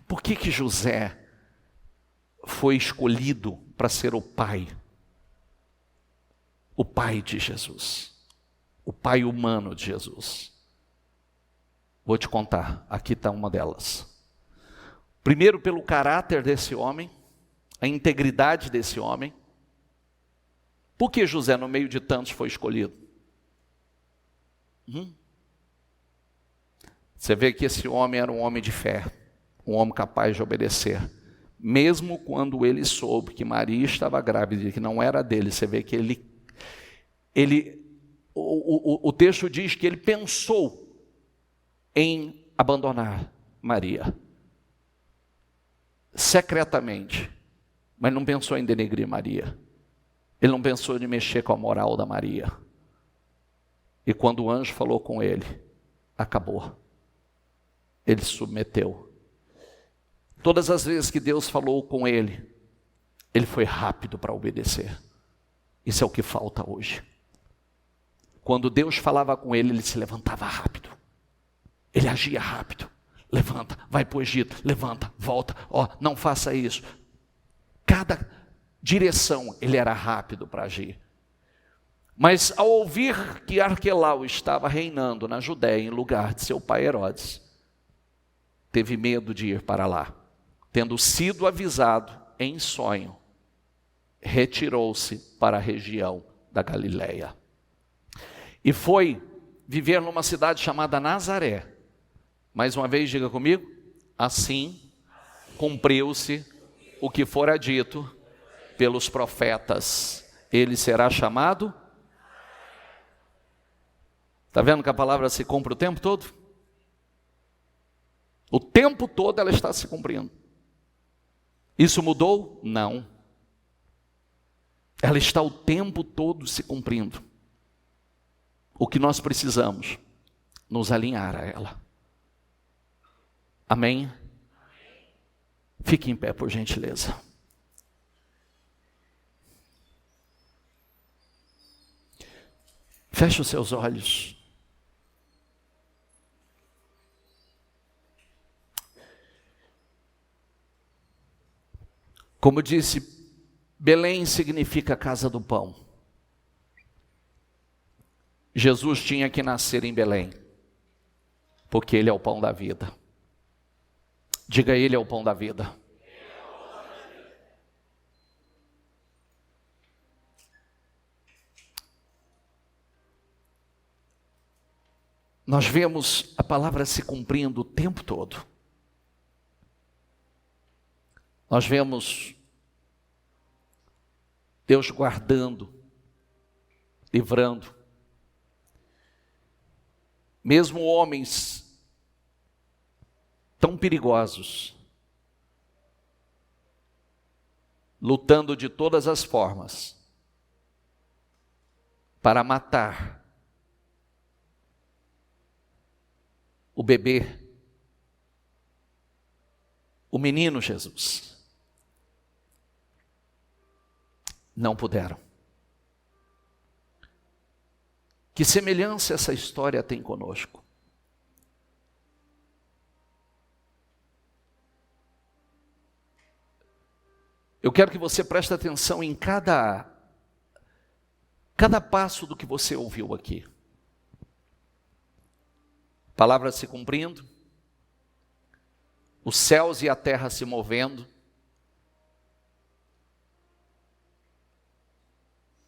Por que José foi escolhido para ser o pai de Jesus, o pai humano de Jesus? Vou te contar, aqui está uma delas. Primeiro, pelo caráter desse homem, a integridade desse homem. Por que José, no meio de tantos, foi escolhido? Você vê que esse homem era um homem de fé, um homem capaz de obedecer. Mesmo quando ele soube que Maria estava grávida e que não era dele, você vê que o texto diz que ele pensou em abandonar Maria, secretamente, mas não pensou em denegrir Maria. Ele não pensou em mexer com a moral da Maria. E quando o anjo falou com ele, acabou. Ele se submeteu. Todas as vezes que Deus falou com ele, ele foi rápido para obedecer. Isso é o que falta hoje. Quando Deus falava com ele, ele se levantava rápido. Ele agia rápido. Levanta, vai para o Egito, levanta, volta, não faça isso. Cada direção ele era rápido para agir. Mas ao ouvir que Arquelau estava reinando na Judéia em lugar de seu pai Herodes, teve medo de ir para lá. Tendo sido avisado em sonho, retirou-se para a região da Galileia. E foi viver numa cidade chamada Nazaré. Mais uma vez, diga comigo: assim cumpriu-se o que fora dito pelos profetas. Ele será chamado. Está vendo que a palavra se cumpre o tempo todo? O tempo todo ela está se cumprindo. Isso mudou? Não. Ela está o tempo todo se cumprindo. O que nós precisamos? Nos alinhar a ela. Amém? Fique em pé, por gentileza. Feche os seus olhos. Como disse, Belém significa casa do pão. Jesus tinha que nascer em Belém, porque Ele é o pão da vida. Diga: Ele é o pão da vida. nós vemos a palavra se cumprindo o tempo todo. Nós vemos Deus guardando, livrando. Mesmo homens tão perigosos, lutando de todas as formas para matar o bebê, o menino Jesus. Não puderam. Que semelhança essa história tem conosco? Eu quero que você preste atenção em cada passo do que você ouviu aqui. Palavra se cumprindo, os céus e a terra se movendo,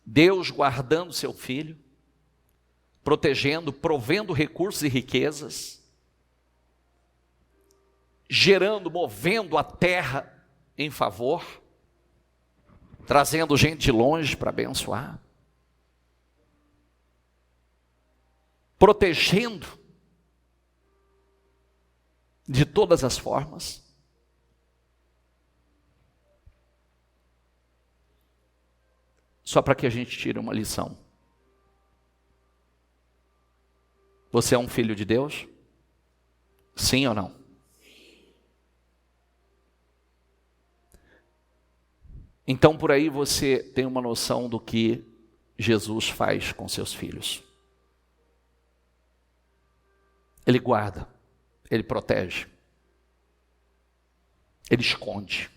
Deus guardando seu filho, protegendo, provendo recursos e riquezas, gerando, movendo a terra em favor, trazendo gente de longe para abençoar, protegendo de todas as formas. Só para que a gente tire uma lição. Você é um filho de Deus? Sim ou não? Então por aí você tem uma noção do que Jesus faz com seus filhos. Ele guarda, Ele protege, Ele esconde.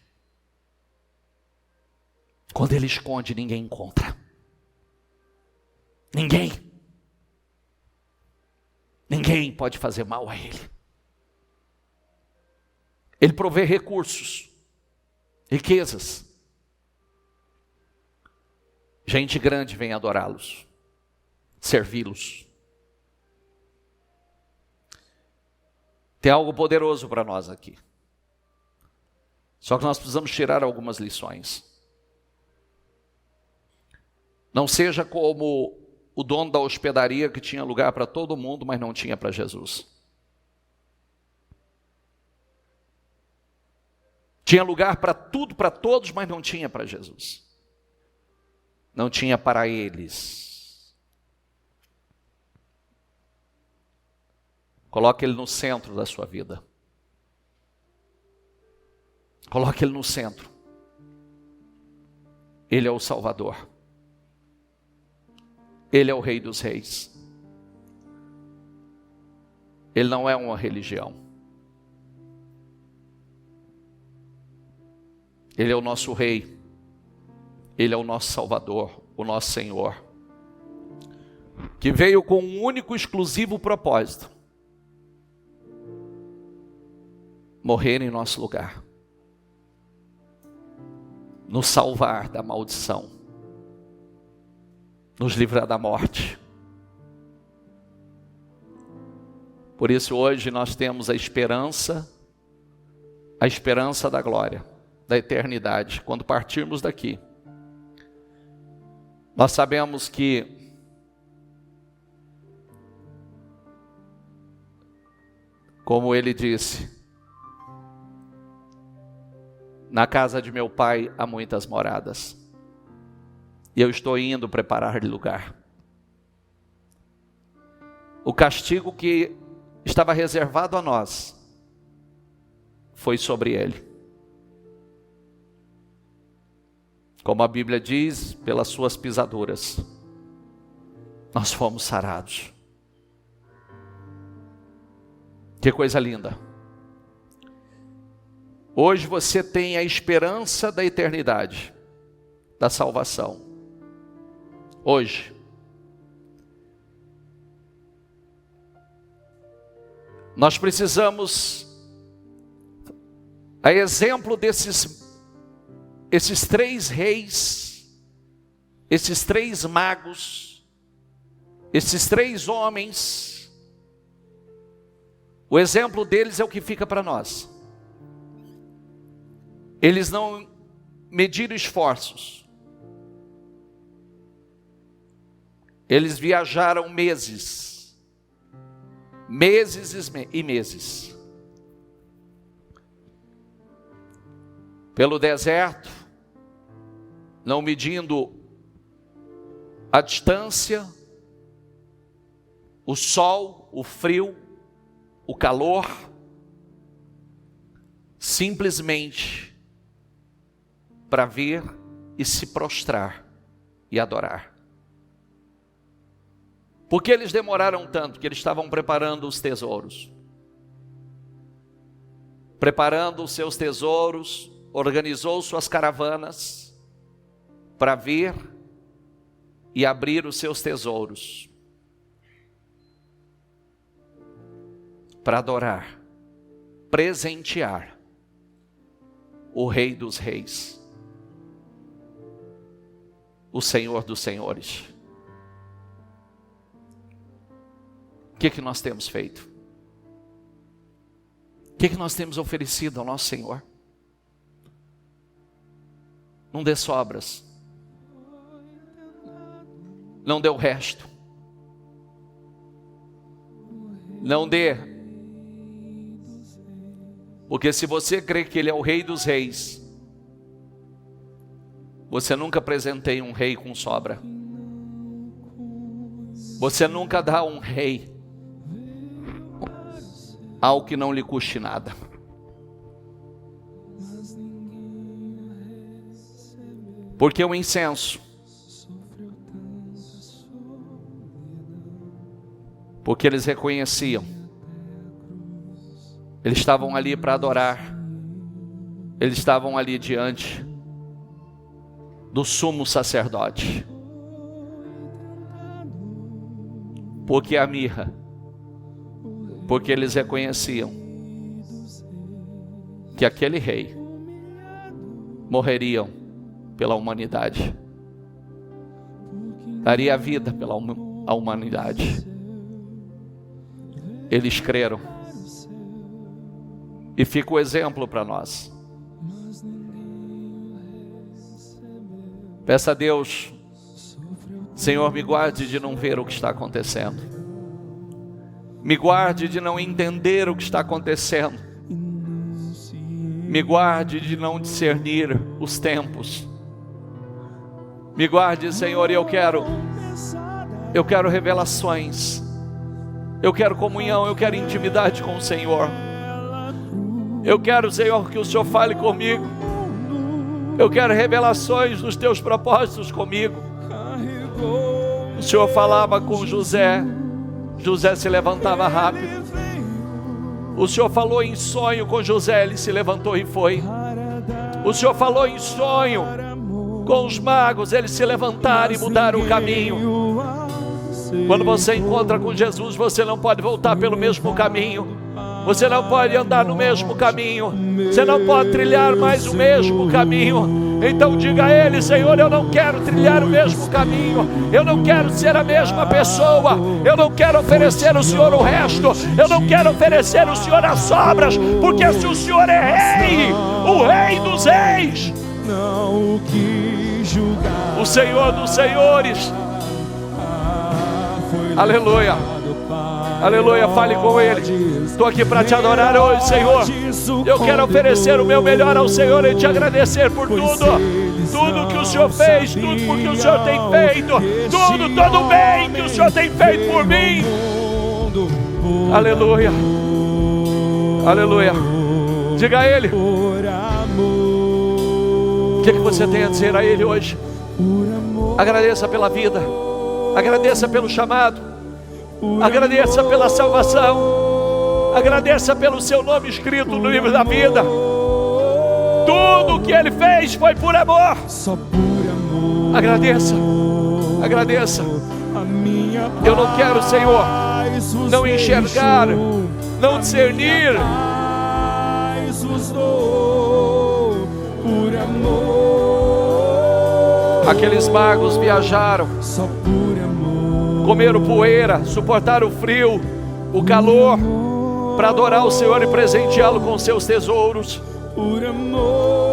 Quando Ele esconde, ninguém encontra. Ninguém pode fazer mal a Ele. Ele provê recursos, riquezas. Gente grande vem adorá-los, servi-los. Tem algo poderoso para nós aqui. Só que nós precisamos tirar algumas lições. Não seja como o dono da hospedaria que tinha lugar para todo mundo, mas não tinha para Jesus. Tinha lugar para tudo, para todos, mas não tinha para Jesus. Não tinha para eles. Coloque Ele no centro da sua vida. Coloque Ele no centro. Ele é o Salvador. Ele é o Rei dos Reis. Ele não é uma religião. Ele é o nosso Rei. Ele é o nosso Salvador, o nosso Senhor, que veio com um único, exclusivo propósito: morrer em nosso lugar, nos salvar da maldição, nos livrar da morte. Por isso hoje nós temos a esperança da glória, da eternidade. Quando partirmos daqui, nós sabemos que como Ele disse, na casa de meu Pai há muitas moradas, e eu estou indo preparar-lhe lugar. O castigo que estava reservado a nós foi sobre Ele. Como a Bíblia diz, pelas suas pisaduras nós fomos sarados. Que coisa linda. Hoje você tem a esperança da eternidade, da salvação. Hoje. Nós precisamos, a exemplo desses três reis, esses três magos, esses três homens O exemplo deles é o que fica para nós. Eles não mediram esforços. Eles viajaram meses e meses, pelo deserto, não medindo a distância, o sol, o frio, o calor, simplesmente para vir e se prostrar e adorar. Por que eles demoraram tanto? Porque eles estavam preparando os tesouros. Preparando os seus tesouros, organizou suas caravanas para vir e abrir os seus tesouros, para adorar, presentear o Rei dos Reis, o Senhor dos Senhores. O que nós temos feito? O que nós temos oferecido ao nosso Senhor? Não dê sobras, não dê o resto, não dê, porque se você crê que Ele é o Rei dos Reis, você nunca presenteia um rei com sobra, você nunca dá um rei algo que não lhe custe nada. Porque o incenso, porque eles reconheciam, eles estavam ali para adorar, eles estavam ali diante do sumo sacerdote. Porque a mirra, porque eles reconheciam que aquele rei morreriam pela humanidade, daria a vida pela humanidade. Eles creram, e fica o exemplo para nós. Peça a Deus: Senhor, me guarde de não ver o que está acontecendo, me guarde de não entender o que está acontecendo, me guarde de não discernir os tempos, me guarde, Senhor. E eu quero revelações, eu quero comunhão, eu quero intimidade com o Senhor. Eu quero, Senhor, que o Senhor fale comigo. Eu quero revelações dos teus propósitos comigo. O Senhor falava com José, José se levantava rápido. O Senhor falou em sonho com José, ele se levantou e foi. O Senhor falou em sonho com os magos, eles se levantaram e mudaram o caminho. Quando você encontra com Jesus, você não pode voltar pelo mesmo caminho. Você não pode andar no mesmo caminho. Você não pode trilhar mais o mesmo caminho. Então diga a Ele: Senhor, eu não quero trilhar o mesmo caminho. Eu não quero ser a mesma pessoa. Eu não quero oferecer ao Senhor o resto. Eu não quero oferecer ao Senhor as sobras. Porque se o Senhor é Rei, o Rei dos Reis, o Senhor dos Senhores, aleluia, aleluia, fale com Ele. Estou aqui para te adorar hoje, Senhor. Eu quero oferecer o meu melhor ao Senhor e te agradecer por tudo que o Senhor fez, tudo que o Senhor tem feito, todo o bem que o Senhor tem feito por mim. Aleluia, aleluia. Diga a Ele o que você tem a dizer a Ele hoje. Agradeça pela vida, agradeça pelo chamado, agradeça pela salvação, agradeça pelo seu nome escrito no livro da vida. Tudo o que Ele fez foi por amor. Agradeça, agradeça. Eu não quero, Senhor, não enxergar, não discernir. Aqueles magos viajaram, comeram poeira, suportaram o frio, o calor, para adorar o Senhor e presenteá-lo com seus tesouros.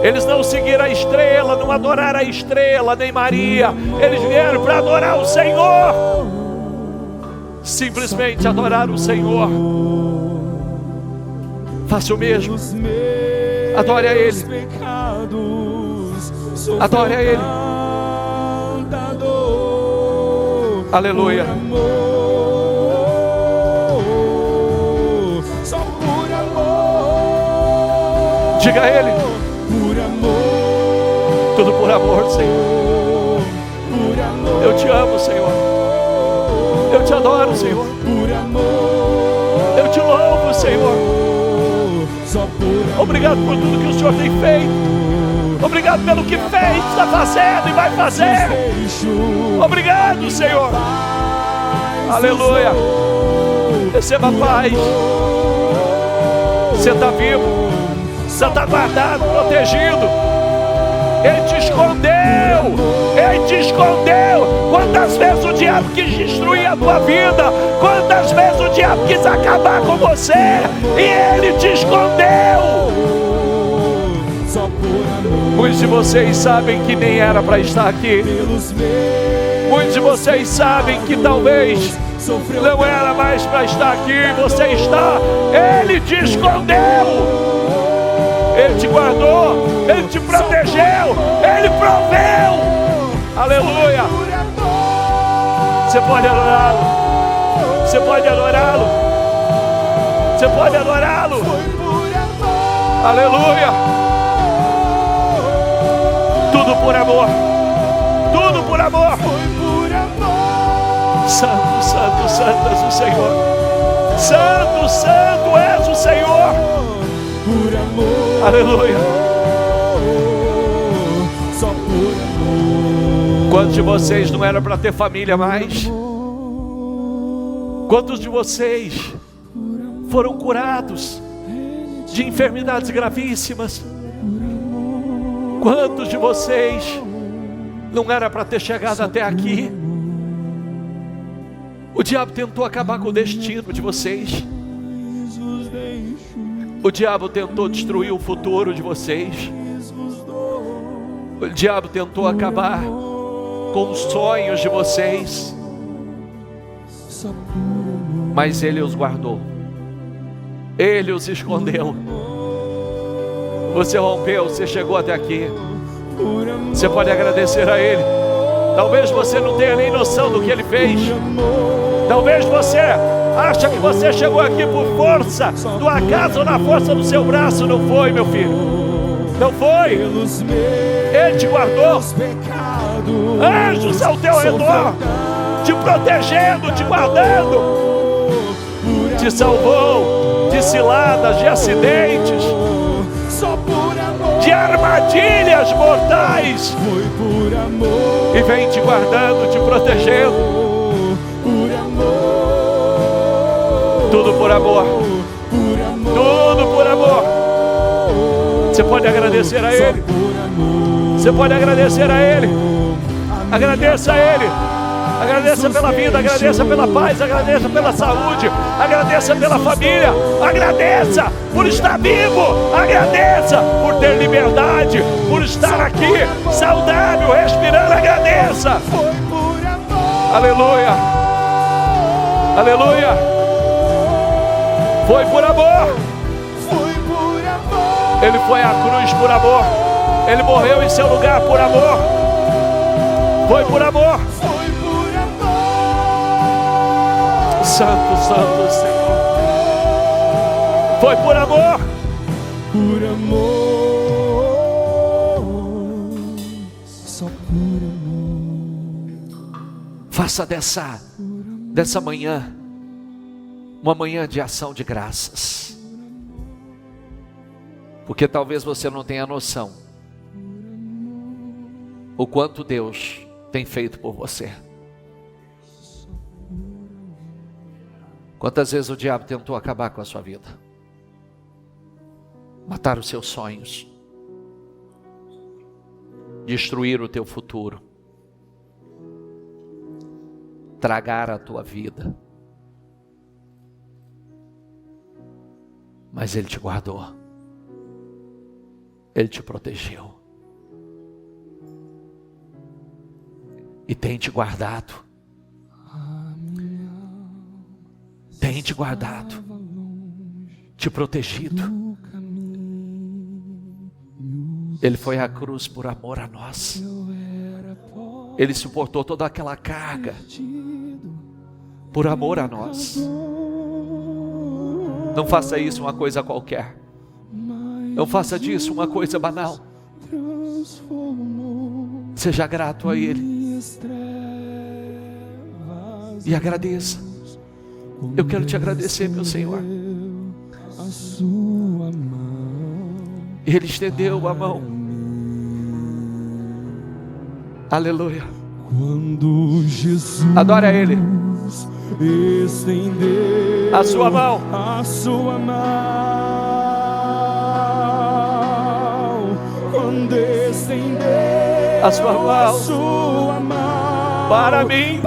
Eles não seguiram a estrela, não adoraram a estrela, nem Maria. Eles vieram para adorar o Senhor. Simplesmente adorar o Senhor. Faça o mesmo. Adore a Ele. Adore a Ele. Aleluia. Diga a Ele. Tudo por amor, Senhor. Eu te amo, Senhor. Eu te adoro, Senhor. Eu te louvo, Senhor. Obrigado por tudo que o Senhor tem feito. Obrigado pelo que fez, está fazendo e vai fazer. Obrigado, Senhor. Aleluia. Receba a paz. Você está vivo. Você está guardado, protegido. Ele te escondeu. Ele te escondeu. Quantas vezes o diabo quis destruir a tua vida? Quantas vezes o diabo quis acabar com você? E ele te escondeu. Muitos de vocês sabem que nem era para estar aqui. Muitos de vocês sabem que talvez não era mais para estar aqui. Você está. Ele te escondeu. Ele te guardou, Ele te protegeu, Ele proveu. Aleluia. Você pode adorá-lo. Você pode adorá-lo. Você pode adorá-lo. Aleluia. Tudo por amor. Tudo por amor. Santo, santo, santo és o Senhor. Santo, santo és o Senhor. Por amor. Aleluia. Só por amor. Quantos de vocês não eram para ter família mais? Quantos de vocês foram curados de enfermidades gravíssimas? Quantos de vocês não era para ter chegado até aqui? O diabo tentou acabar com o destino de vocês. O diabo tentou destruir o futuro de vocês. O diabo tentou acabar com os sonhos de vocês. Mas Ele os guardou. Ele os escondeu. Você rompeu, você chegou até aqui. Você pode agradecer a Ele. Talvez você não tenha nem noção do que Ele fez. Talvez você acha que você chegou aqui por força do acaso ou na força do seu braço. Não foi, meu filho. Não foi. Ele te guardou. Anjos ao teu redor, te protegendo, te guardando. Te salvou de ciladas, de acidentes, de armadilhas mortais. E vem te guardando, te protegendo. Tudo por amor. Tudo por amor. Você pode agradecer a Ele. Você pode agradecer a Ele. Agradeça a Ele. Agradeça pela vida, agradeça pela paz, agradeça pela saúde, agradeça pela família, agradeça por estar vivo, agradeça por ter liberdade, por estar aqui saudável, respirando, agradeça. Aleluia. Aleluia. Foi por amor. Ele foi à cruz por amor. Ele morreu em seu lugar por amor. Foi por amor. Santo, santo Senhor. Foi por amor. Por amor. Só por amor. Faça dessa manhã uma manhã de ação de graças. Porque talvez você não tenha noção o quanto Deus tem feito por você. Quantas vezes o diabo tentou acabar com a sua vida, matar os seus sonhos, destruir o teu futuro, tragar a tua vida. Mas Ele te guardou. Ele te protegeu. E tem te guardado. Tem te guardado. Te protegido. Ele foi à cruz por amor a nós. Ele suportou toda aquela carga por amor a nós. Não faça isso uma coisa qualquer. Não faça disso uma coisa banal. Seja grato a Ele. E agradeça. Eu quero te agradecer, meu Senhor. Ele estendeu a mão. Aleluia. Quando Jesus adore a Ele. Estendeu a sua mão. Quando estendeu a sua mão para mim.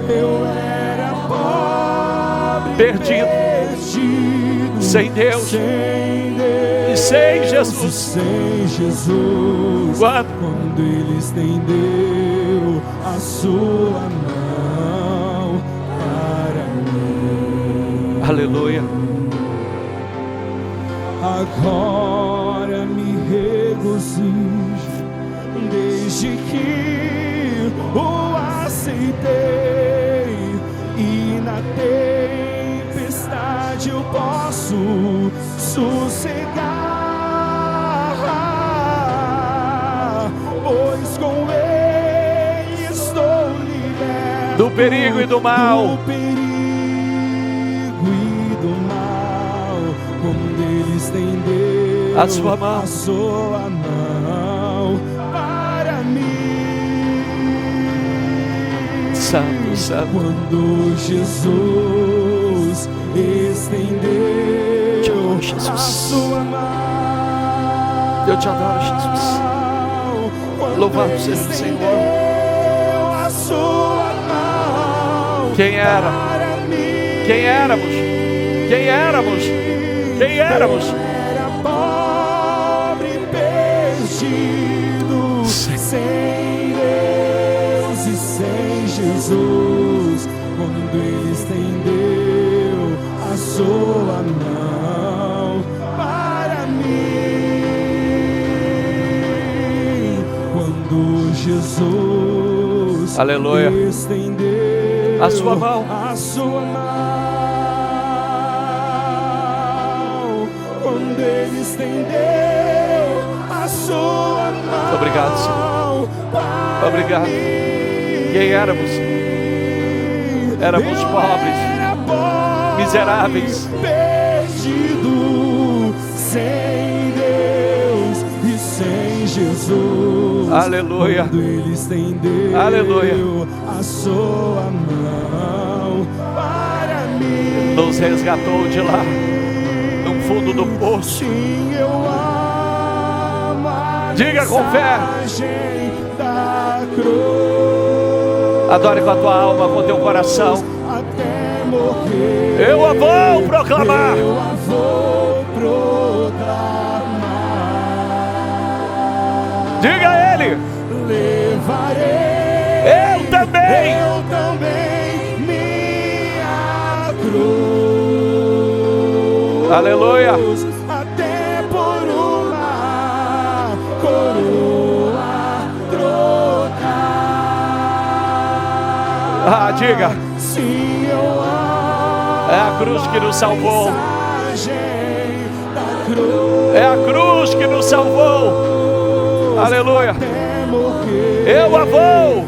Eu era pobre, perdido, sem Deus e sem Jesus. Quando Ele estendeu a sua mão para mim. Aleluia. Agora me regozijo desde que o aceitei, e na tempestade eu posso sossegar, pois com Ele estou liberto do perigo e do mal. Quando Ele estendeu a sua mão para mim. Santo, Santo. Quando Jesus estendeu Jesus. a sua mão, eu te adoro, Jesus. Louvado seja o Senhor. A sua mão. Quem era? Quem éramos? Quem éramos? Quem éramos? Era pobre, perdido, sem Deus e sem Jesus. Quando Ele estendeu a sua mão para mim. Quando Jesus aleluia estendeu a sua mão, quando Ele estendeu a sua mão. Obrigado, Senhor. Obrigado. Quem éramos? Éramos pobres, miseráveis, perdido, sem Deus e sem Jesus. Aleluia. Quando Ele estendeu aleluia a sua mão para mim, nos resgatou de lá, fundo do poço. Sim, eu amo a diga com fé. Da cruz, adore com a tua alma, com o teu coração. Até morrer, eu a vou proclamar. Eu a vou proclamar. Diga a Ele. Levarei. Eu também. Eu também minha cruz. Aleluia. Até por uma coroa trocar. Ah, diga. Sim, eu amo. É a cruz que nos salvou. É a cruz que nos salvou. Aleluia. Eu a vou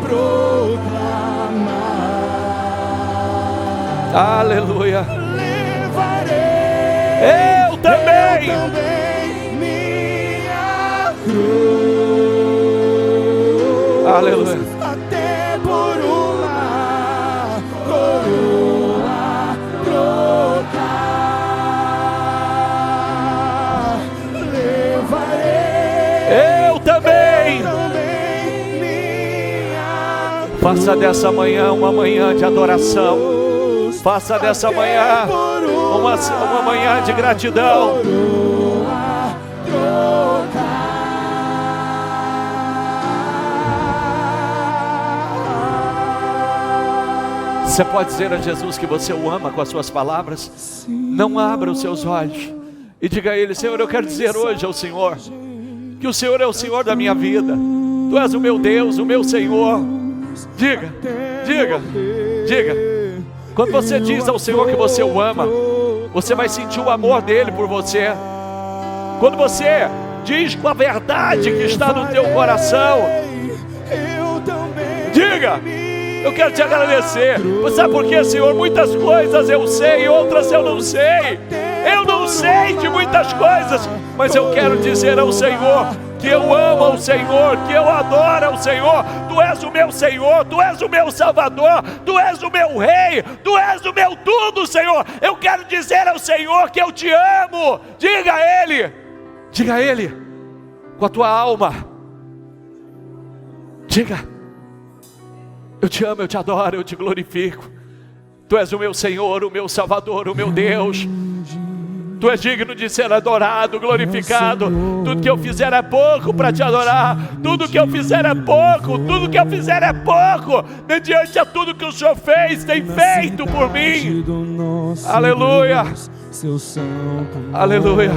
proclamar. Aleluia. Eu também minha cruz. Aleluia. Até por uma coroa trocar. Levarei. Eu também. Minha Faça dessa manhã uma manhã de adoração. Faça dessa manhã uma manhã de gratidão. Você pode dizer a Jesus que você o ama com as suas palavras? Não abra os seus olhos e diga a Ele: Senhor, eu quero dizer hoje ao Senhor que o Senhor é o Senhor da minha vida. Tu és o meu Deus, o meu Senhor. Diga, diga, diga. Quando você diz ao Senhor que você o ama, você vai sentir o amor dele por você. Quando você diz com a verdade que está no teu coração, diga: eu quero te agradecer. Você sabe por quê, Senhor? Muitas coisas eu sei, outras eu não sei. Eu não sei de muitas coisas, mas eu quero dizer ao Senhor que eu amo ao Senhor, que eu adoro ao Senhor. Tu és o meu Senhor, Tu és o meu Salvador, Tu és o meu Rei, Tu és o meu tudo, Senhor. Eu quero dizer ao Senhor que eu te amo. Diga a Ele com a tua alma. Diga: eu te amo, eu te adoro, eu te glorifico. Tu és o meu Senhor, o meu Salvador, o meu Deus. Tu és digno de ser adorado, glorificado. Tudo que eu fizer é pouco para te adorar. Tudo que eu fizer é pouco. Tudo que eu fizer é pouco mediante a tudo que o Senhor fez, tem feito por mim. Aleluia. Aleluia.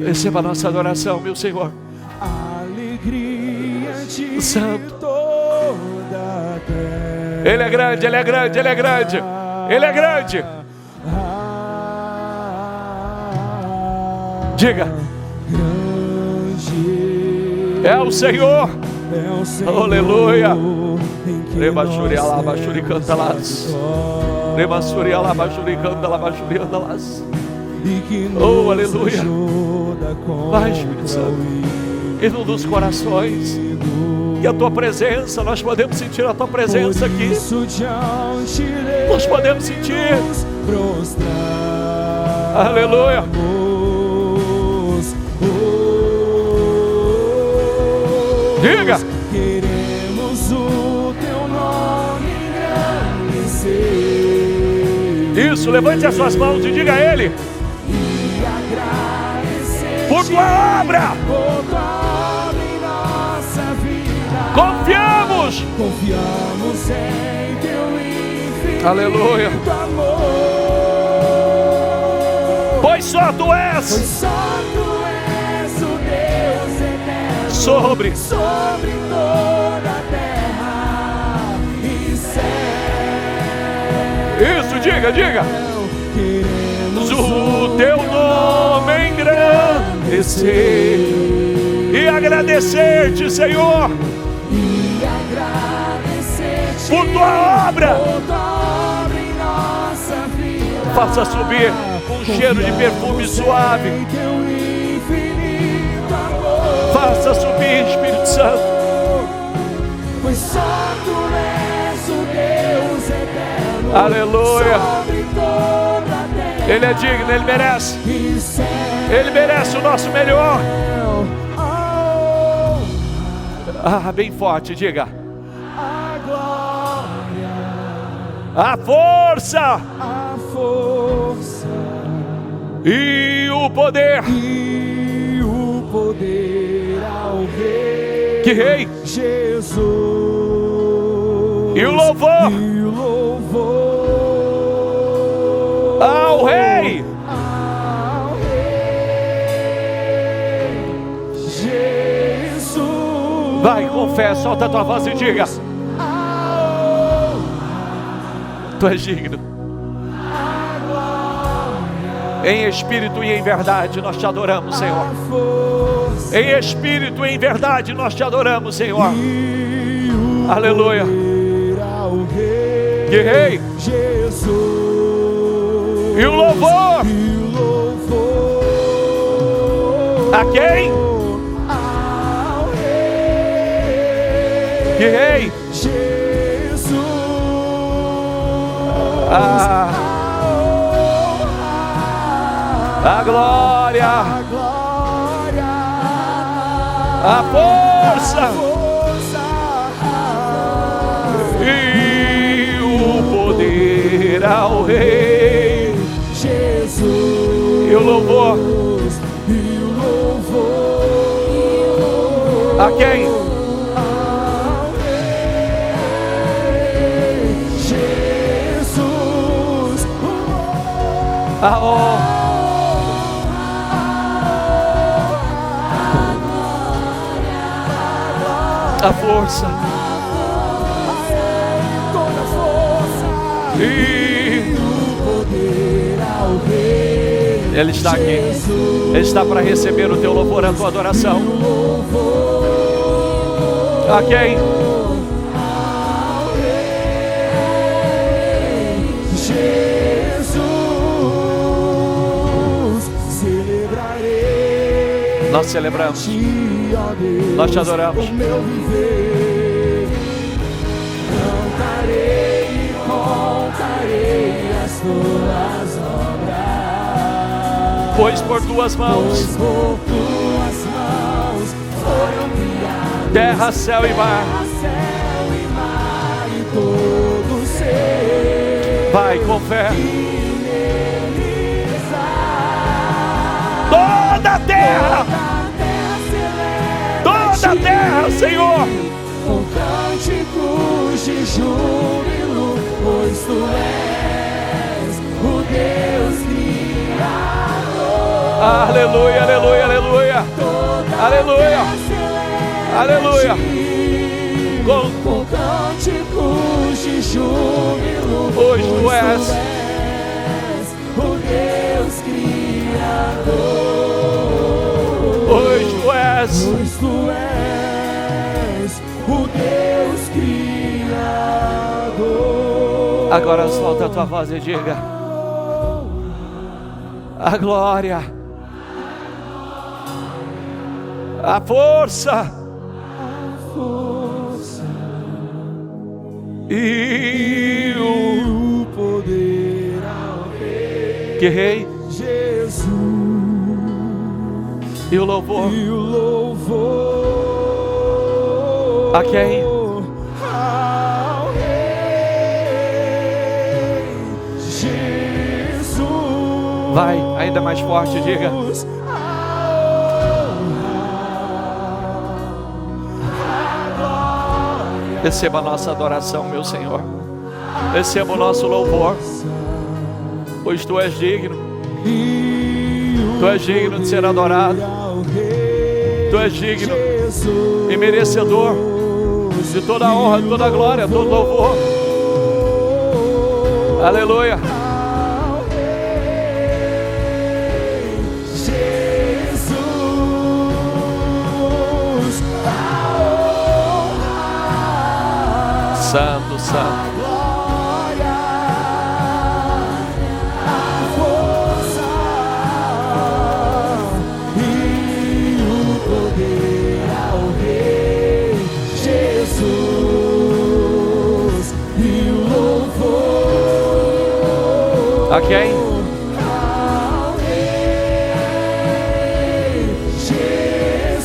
Receba a nossa adoração, meu Senhor. Santo. Ele é grande, Ele é grande, Ele é grande. Ele é grande. Diga: é o Senhor. Aleluia. Rebachuri alabachuri canta las. Rebachuri alabachuri canta labachuri anda las. Oh, aleluia. Vai, Espírito Santo, inunda os corações. E a tua presença, nós podemos sentir a tua presença aqui. Nós podemos sentir. Aleluia. Diga: queremos o teu nome engrandecer. Isso, levante as suas mãos e diga a Ele: e agradecer por tua obra. Por tua obra em nossa vida. Confiamos em teu infinito. Aleluia. Amor. Pois só tu és. Sobre toda a terra e céu. Isso, diga. Queremos o teu nome engrandecer e agradecer-te, Senhor, e agradecer-te por tua obra em nossa vida. Faça subir um cheiro de perfume suave. Faça subir, Espírito Santo. Pois só tu és o Deus eterno. Aleluia. Ele é digno, Ele merece. Ele merece o nosso melhor. Ah, bem forte, diga: a glória, a força e o poder. Ao Rei, que Rei? Jesus. E o louvor ao Rei. Jesus. Vai, confessa, solta a tua voz e diga: tu és digno. Em espírito e em verdade nós te adoramos, Senhor. Em espírito e em verdade nós te adoramos, Senhor. Aleluia. Que Rei. E o louvor a quem? Que Rei. A glória, a força poder ao Rei. Jesus. E o louvor. E o louvor. A quem? Ao Rei. Jesus. A honra. A força. Toda força. E O poder ao Rei. Ele está aqui. Ele está para receber o teu louvor, a tua adoração. A quem? Ao Rei. Jesus. Celebrarei. Nós celebramos. Nós te adoramos. O meu viver, cantarei e contarei as tuas obras. Pois por tuas mãos, Pois por tuas mãos foram criados terra, céu e mar. céu e mar e todo ser. Vai com fé. E neles há Toda a terra, toda a terra, Senhor. com cânticos de júbilo, pois tu és o Deus Criador. Aleluia, aleluia, aleluia. Aleluia, aleluia. Com cânticos de júbilo, Pois tu és o Deus Criador. Pois tu és Pois tu és o Deus Criador. Agora solta a tua voz e diga: a glória, a força e o poder ao Rei que Rei Jesus e o louvor e o louvor a quem? ao Rei Jesus. Vai, ainda mais forte, diga: receba a nossa adoração, meu Senhor. Receba o nosso louvor, pois tu és digno. Tu és digno de ser adorado. Tu és digno e merecedor de toda a honra, de toda a glória, todo louvor. Aleluia. Santo, santo. A quem? Ao Rei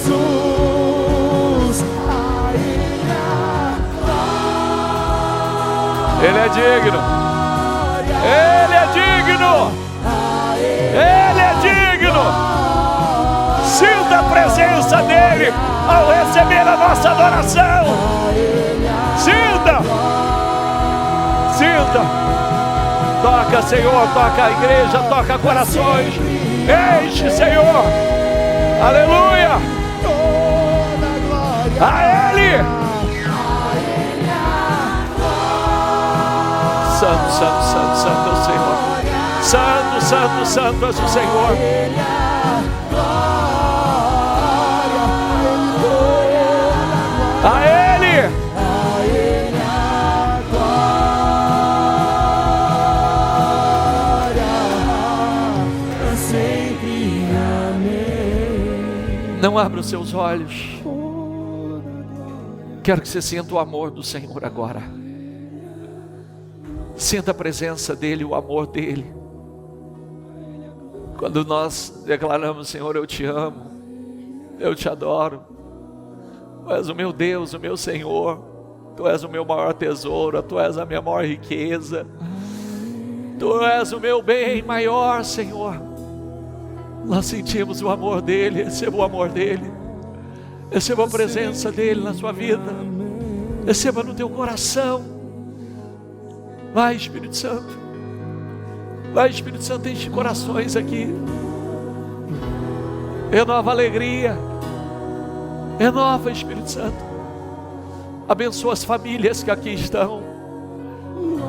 Jesus, a Ele é digno. Ele é digno. Ele é digno. Sinta a presença dele ao receber a nossa adoração. Sinta. Sinta. Toca, Senhor, toca a igreja, toca corações. Enche, Senhor. Aleluia. A Ele. Santo, santo, santo, santo é o Senhor. Santo, santo, santo és o Senhor. A Ele. Não abra os seus olhos. Quero que você sinta o amor do Senhor agora. Sinta a presença dEle, o amor dEle. Quando nós declaramos: Senhor, eu te amo, eu te adoro, Tu és o meu Deus, o meu Senhor, Tu és o meu maior tesouro, Tu és a minha maior riqueza. Tu és o meu bem maior, Senhor. Nós sentimos o amor dEle. Receba o amor dEle. Receba a presença dEle na sua vida. Receba no teu coração. Vai, Espírito Santo. Vai, Espírito Santo, enche corações aqui. Renova a alegria. Renova, Espírito Santo. Abençoa as famílias que aqui estão.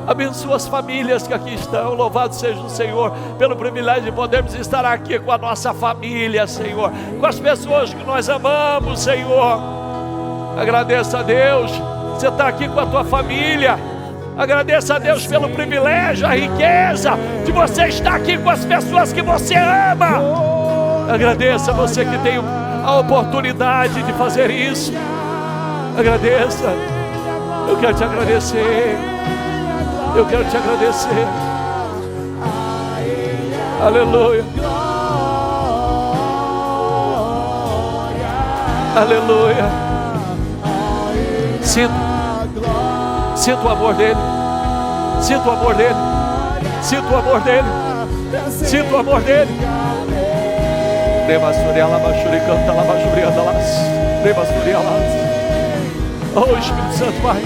Abençoa as famílias que aqui estão. Louvado seja o Senhor pelo privilégio de podermos estar aqui com a nossa família, Senhor, com as pessoas que nós amamos, Senhor. Agradeça a Deus. Você está aqui com a tua família. Agradeça a Deus pelo privilégio, a riqueza de você estar aqui com as pessoas que você ama. Agradeça a você que tem a oportunidade de fazer isso. Agradeça. Eu quero te agradecer. Eu quero te agradecer. Aleluia. Aleluia. Sinta o amor dele. Sinta o amor dele. Sinta o amor dele. Sinta o amor dele. Oh, Espírito Santo, Pai,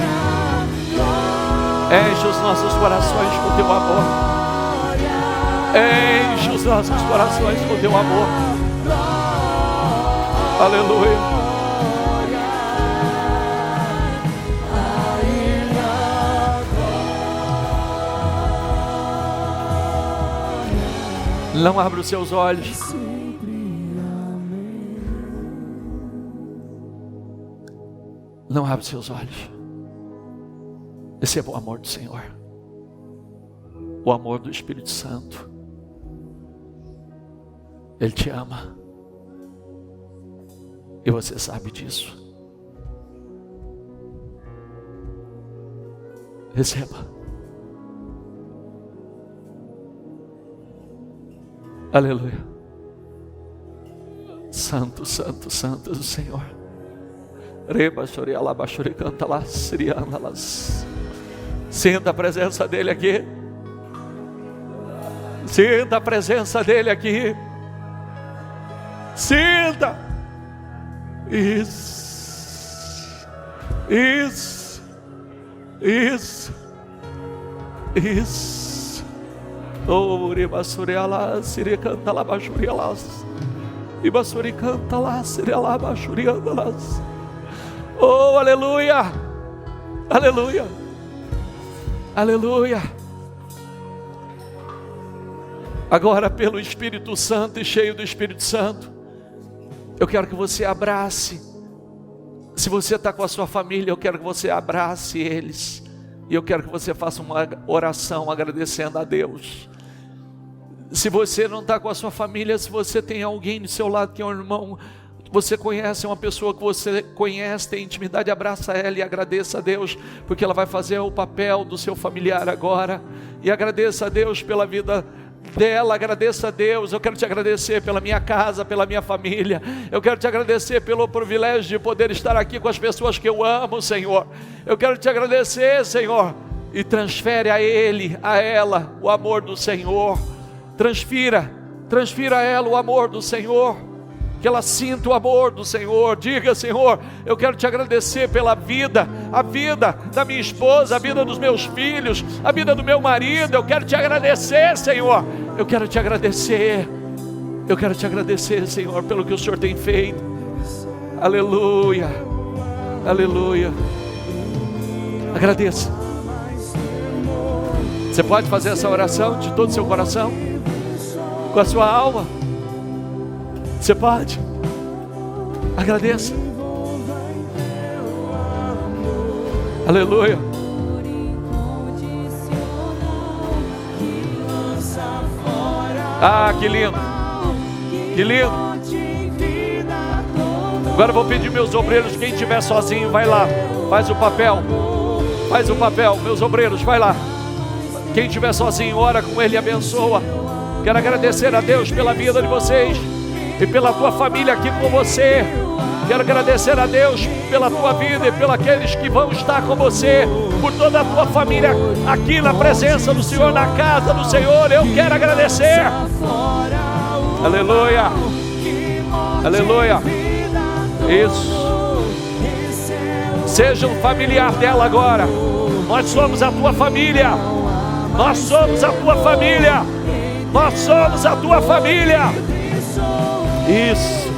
enche os nossos corações com teu amor. Enche os nossos corações com teu amor. Aleluia. Não abra os seus olhos. Não abra os seus olhos. Receba o amor do Senhor. O amor do Espírito Santo. Ele te ama. E você sabe disso. Receba. Aleluia. Santo, santo, santo do Senhor. Sinta a presença dele aqui. Sinta a presença dele aqui. Sinta. Isso. Isso. Isso. Isso. Oh, rebasuriala, siri canta lá, basurialas. E basuri canta lá, siri lá, basurialas. Oh, aleluia. Aleluia. Aleluia. Agora, pelo Espírito Santo e cheio do Espírito Santo, eu quero que você abrace. Se você está com a sua família, eu quero que você abrace eles. E eu quero que você faça uma oração agradecendo a Deus. Se você não está com a sua família, se você tem alguém do seu lado que é um irmão, você conhece, uma pessoa que você conhece, tem intimidade, abraça ela e agradeça a Deus, porque ela vai fazer o papel do seu familiar agora. E agradeça a Deus pela vida dela, agradeça a Deus. Eu quero te agradecer pela minha casa, pela minha família. Eu quero te agradecer pelo privilégio de poder estar aqui com as pessoas que eu amo, Senhor. Eu quero te agradecer, Senhor. E transfere a ele, a ela, o amor do Senhor. Transfira a ela o amor do Senhor. Que ela sinta o amor do Senhor. Diga: Senhor, eu quero te agradecer pela vida, a vida da minha esposa, a vida dos meus filhos, a vida do meu marido. Eu quero te agradecer, Senhor. Eu quero te agradecer. Eu quero te agradecer, Senhor, pelo que o Senhor tem feito. Aleluia. Aleluia. Agradeça. Você pode fazer essa oração de todo o seu coração, com a sua alma. Você pode. Agradeça. Aleluia. Ah, que lindo. Que lindo. Agora eu vou pedir meus obreiros, quem estiver sozinho, vai lá. Faz o papel. Faz o papel, meus obreiros, vai lá. Quem estiver sozinho, ora com ele e abençoa. Quero agradecer a Deus pela vida de vocês e pela tua família aqui com você. Quero agradecer a Deus pela tua vida e pelos aqueles que vão estar com você, por toda a tua família aqui na presença do Senhor, na casa do Senhor. Eu quero agradecer. Aleluia. Aleluia. Isso. Seja um familiar dela agora. Nós somos a tua família. Nós somos a tua família. Nós somos a tua família. Isso.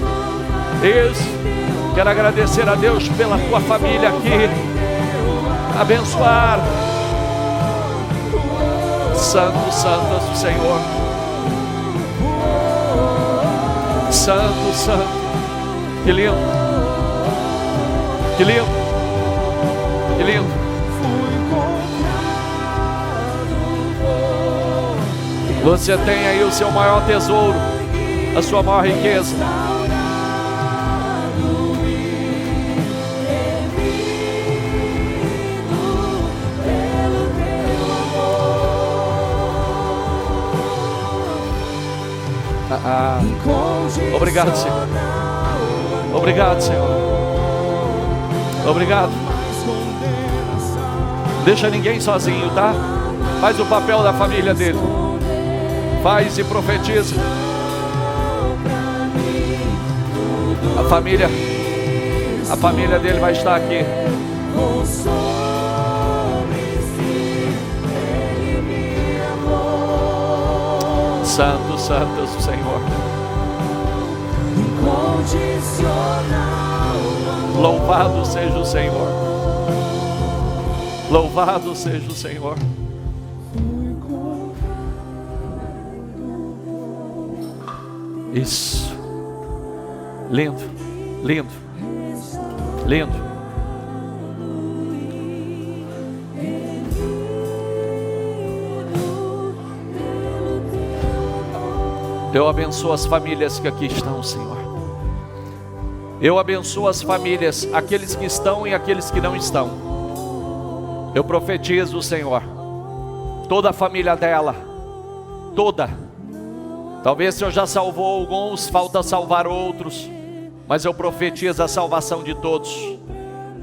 Isso. Quero agradecer a Deus pela tua família aqui. Abençoar. Santo, santo é o Senhor. Santo, santo. Que lindo. Que lindo. Que lindo. Você tem aí o seu maior tesouro, a sua maior riqueza. Obrigado, Senhor. Obrigado, Senhor. Obrigado. Deixa ninguém sozinho, tá? Faz o papel da família dele. Faz e profetiza. A família dele vai estar aqui. Santo, santo é o Senhor. Louvado seja o Senhor. Louvado seja o Senhor. Isso. Lindo, lindo, lindo. Eu abençoo as famílias que aqui estão, Senhor. Eu abençoo as famílias, aqueles que estão e aqueles que não estão. Eu profetizo, Senhor, toda a família dela, toda. Talvez o Senhor já salvou alguns, falta salvar outros, mas eu profetizo a salvação de todos.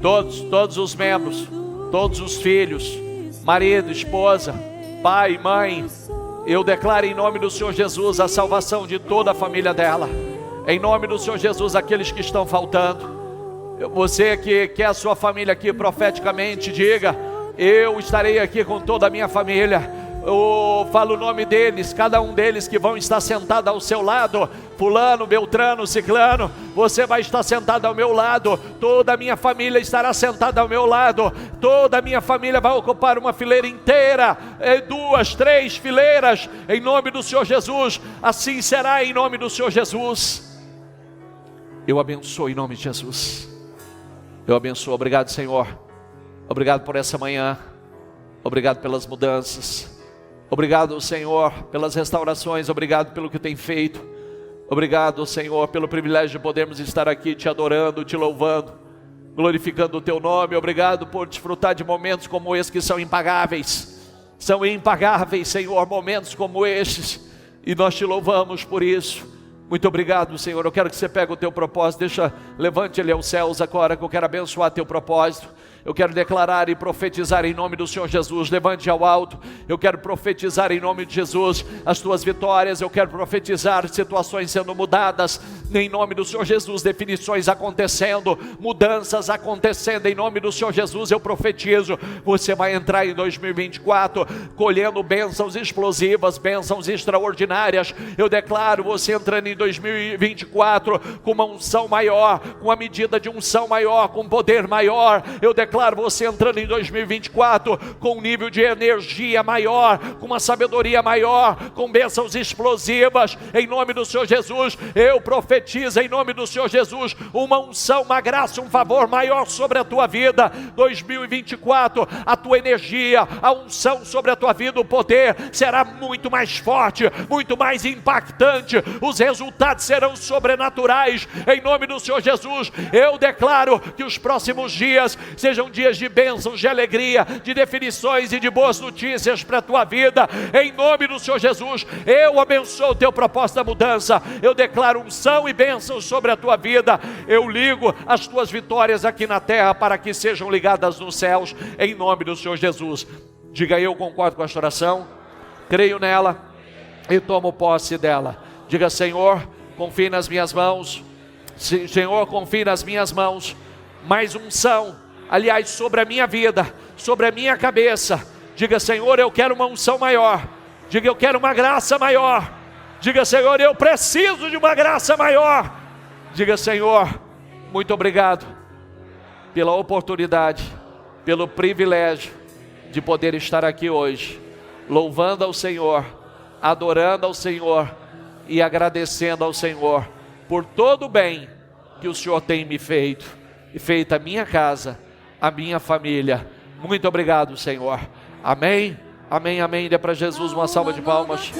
Todos os membros, todos os filhos, marido, esposa, pai, mãe. Eu declaro em nome do Senhor Jesus a salvação de toda a família dela. Em nome do Senhor Jesus, aqueles que estão faltando. Você que quer a sua família aqui profeticamente, diga: eu estarei aqui com toda a minha família. Eu falo o nome deles, cada um deles que vão estar sentado ao seu lado. Fulano, Beltrano, Ciclano, você vai estar sentado ao meu lado. Toda a minha família estará sentada ao meu lado. Toda a minha família vai ocupar uma fileira inteira, 2, 3 fileiras, em nome do Senhor Jesus. Assim será em nome do Senhor Jesus. Eu abençoo em nome de Jesus. Eu abençoo. Obrigado, Senhor. Obrigado por essa manhã. Obrigado pelas mudanças. Obrigado, Senhor, pelas restaurações. Obrigado pelo que tem feito. Obrigado, Senhor, pelo privilégio de podermos estar aqui te adorando, te louvando, glorificando o teu nome. Obrigado por desfrutar de momentos como esses que são impagáveis. São impagáveis, Senhor, momentos como estes. E nós te louvamos por isso. Muito obrigado, Senhor. Eu quero que você pegue o teu propósito. Levante ele aos céus agora, que eu quero abençoar teu propósito. Eu quero declarar e profetizar em nome do Senhor Jesus. Levante ao alto. Eu quero profetizar em nome de Jesus as tuas vitórias. Eu quero profetizar situações sendo mudadas em nome do Senhor Jesus, definições acontecendo, mudanças acontecendo em nome do Senhor Jesus. Eu profetizo, você vai entrar em 2024 colhendo bênçãos explosivas, bênçãos extraordinárias. Eu declaro você entrando em 2024 com uma unção maior, com a medida de unção maior, com poder maior. Eu declaro você entrando em 2024 com um nível de energia maior, com uma sabedoria maior, com bênçãos explosivas em nome do Senhor Jesus. Eu profetizo em nome do Senhor Jesus uma unção, uma graça, um favor maior sobre a tua vida. 2024, a tua energia, a unção sobre a tua vida, o poder será muito mais forte, muito mais impactante. Os resultados serão sobrenaturais em nome do Senhor Jesus. Eu declaro que os próximos dias sejam dias de bênçãos, de alegria, de definições e de boas notícias para a tua vida, em nome do Senhor Jesus. Eu abençoo o teu propósito da mudança. Eu declaro unção e bênçãos sobre a tua vida. Eu ligo as tuas vitórias aqui na terra para que sejam ligadas nos céus, em nome do Senhor Jesus. Diga: eu concordo com esta oração, creio nela e tomo posse dela. Diga: Senhor, confie nas minhas mãos. Senhor, confie nas minhas mãos. Mais unção, aliás, sobre a minha vida, sobre a minha cabeça. Diga: Senhor, eu quero uma unção maior. Diga: eu quero uma graça maior. Diga: Senhor, eu preciso de uma graça maior. Diga: Senhor, muito obrigado pela oportunidade, pelo privilégio de poder estar aqui hoje, louvando ao Senhor, adorando ao Senhor e agradecendo ao Senhor por todo o bem que o Senhor tem me feito e feito a minha casa, a minha família. Muito obrigado, Senhor. Amém, amém, amém. Dê para Jesus uma salva de palmas.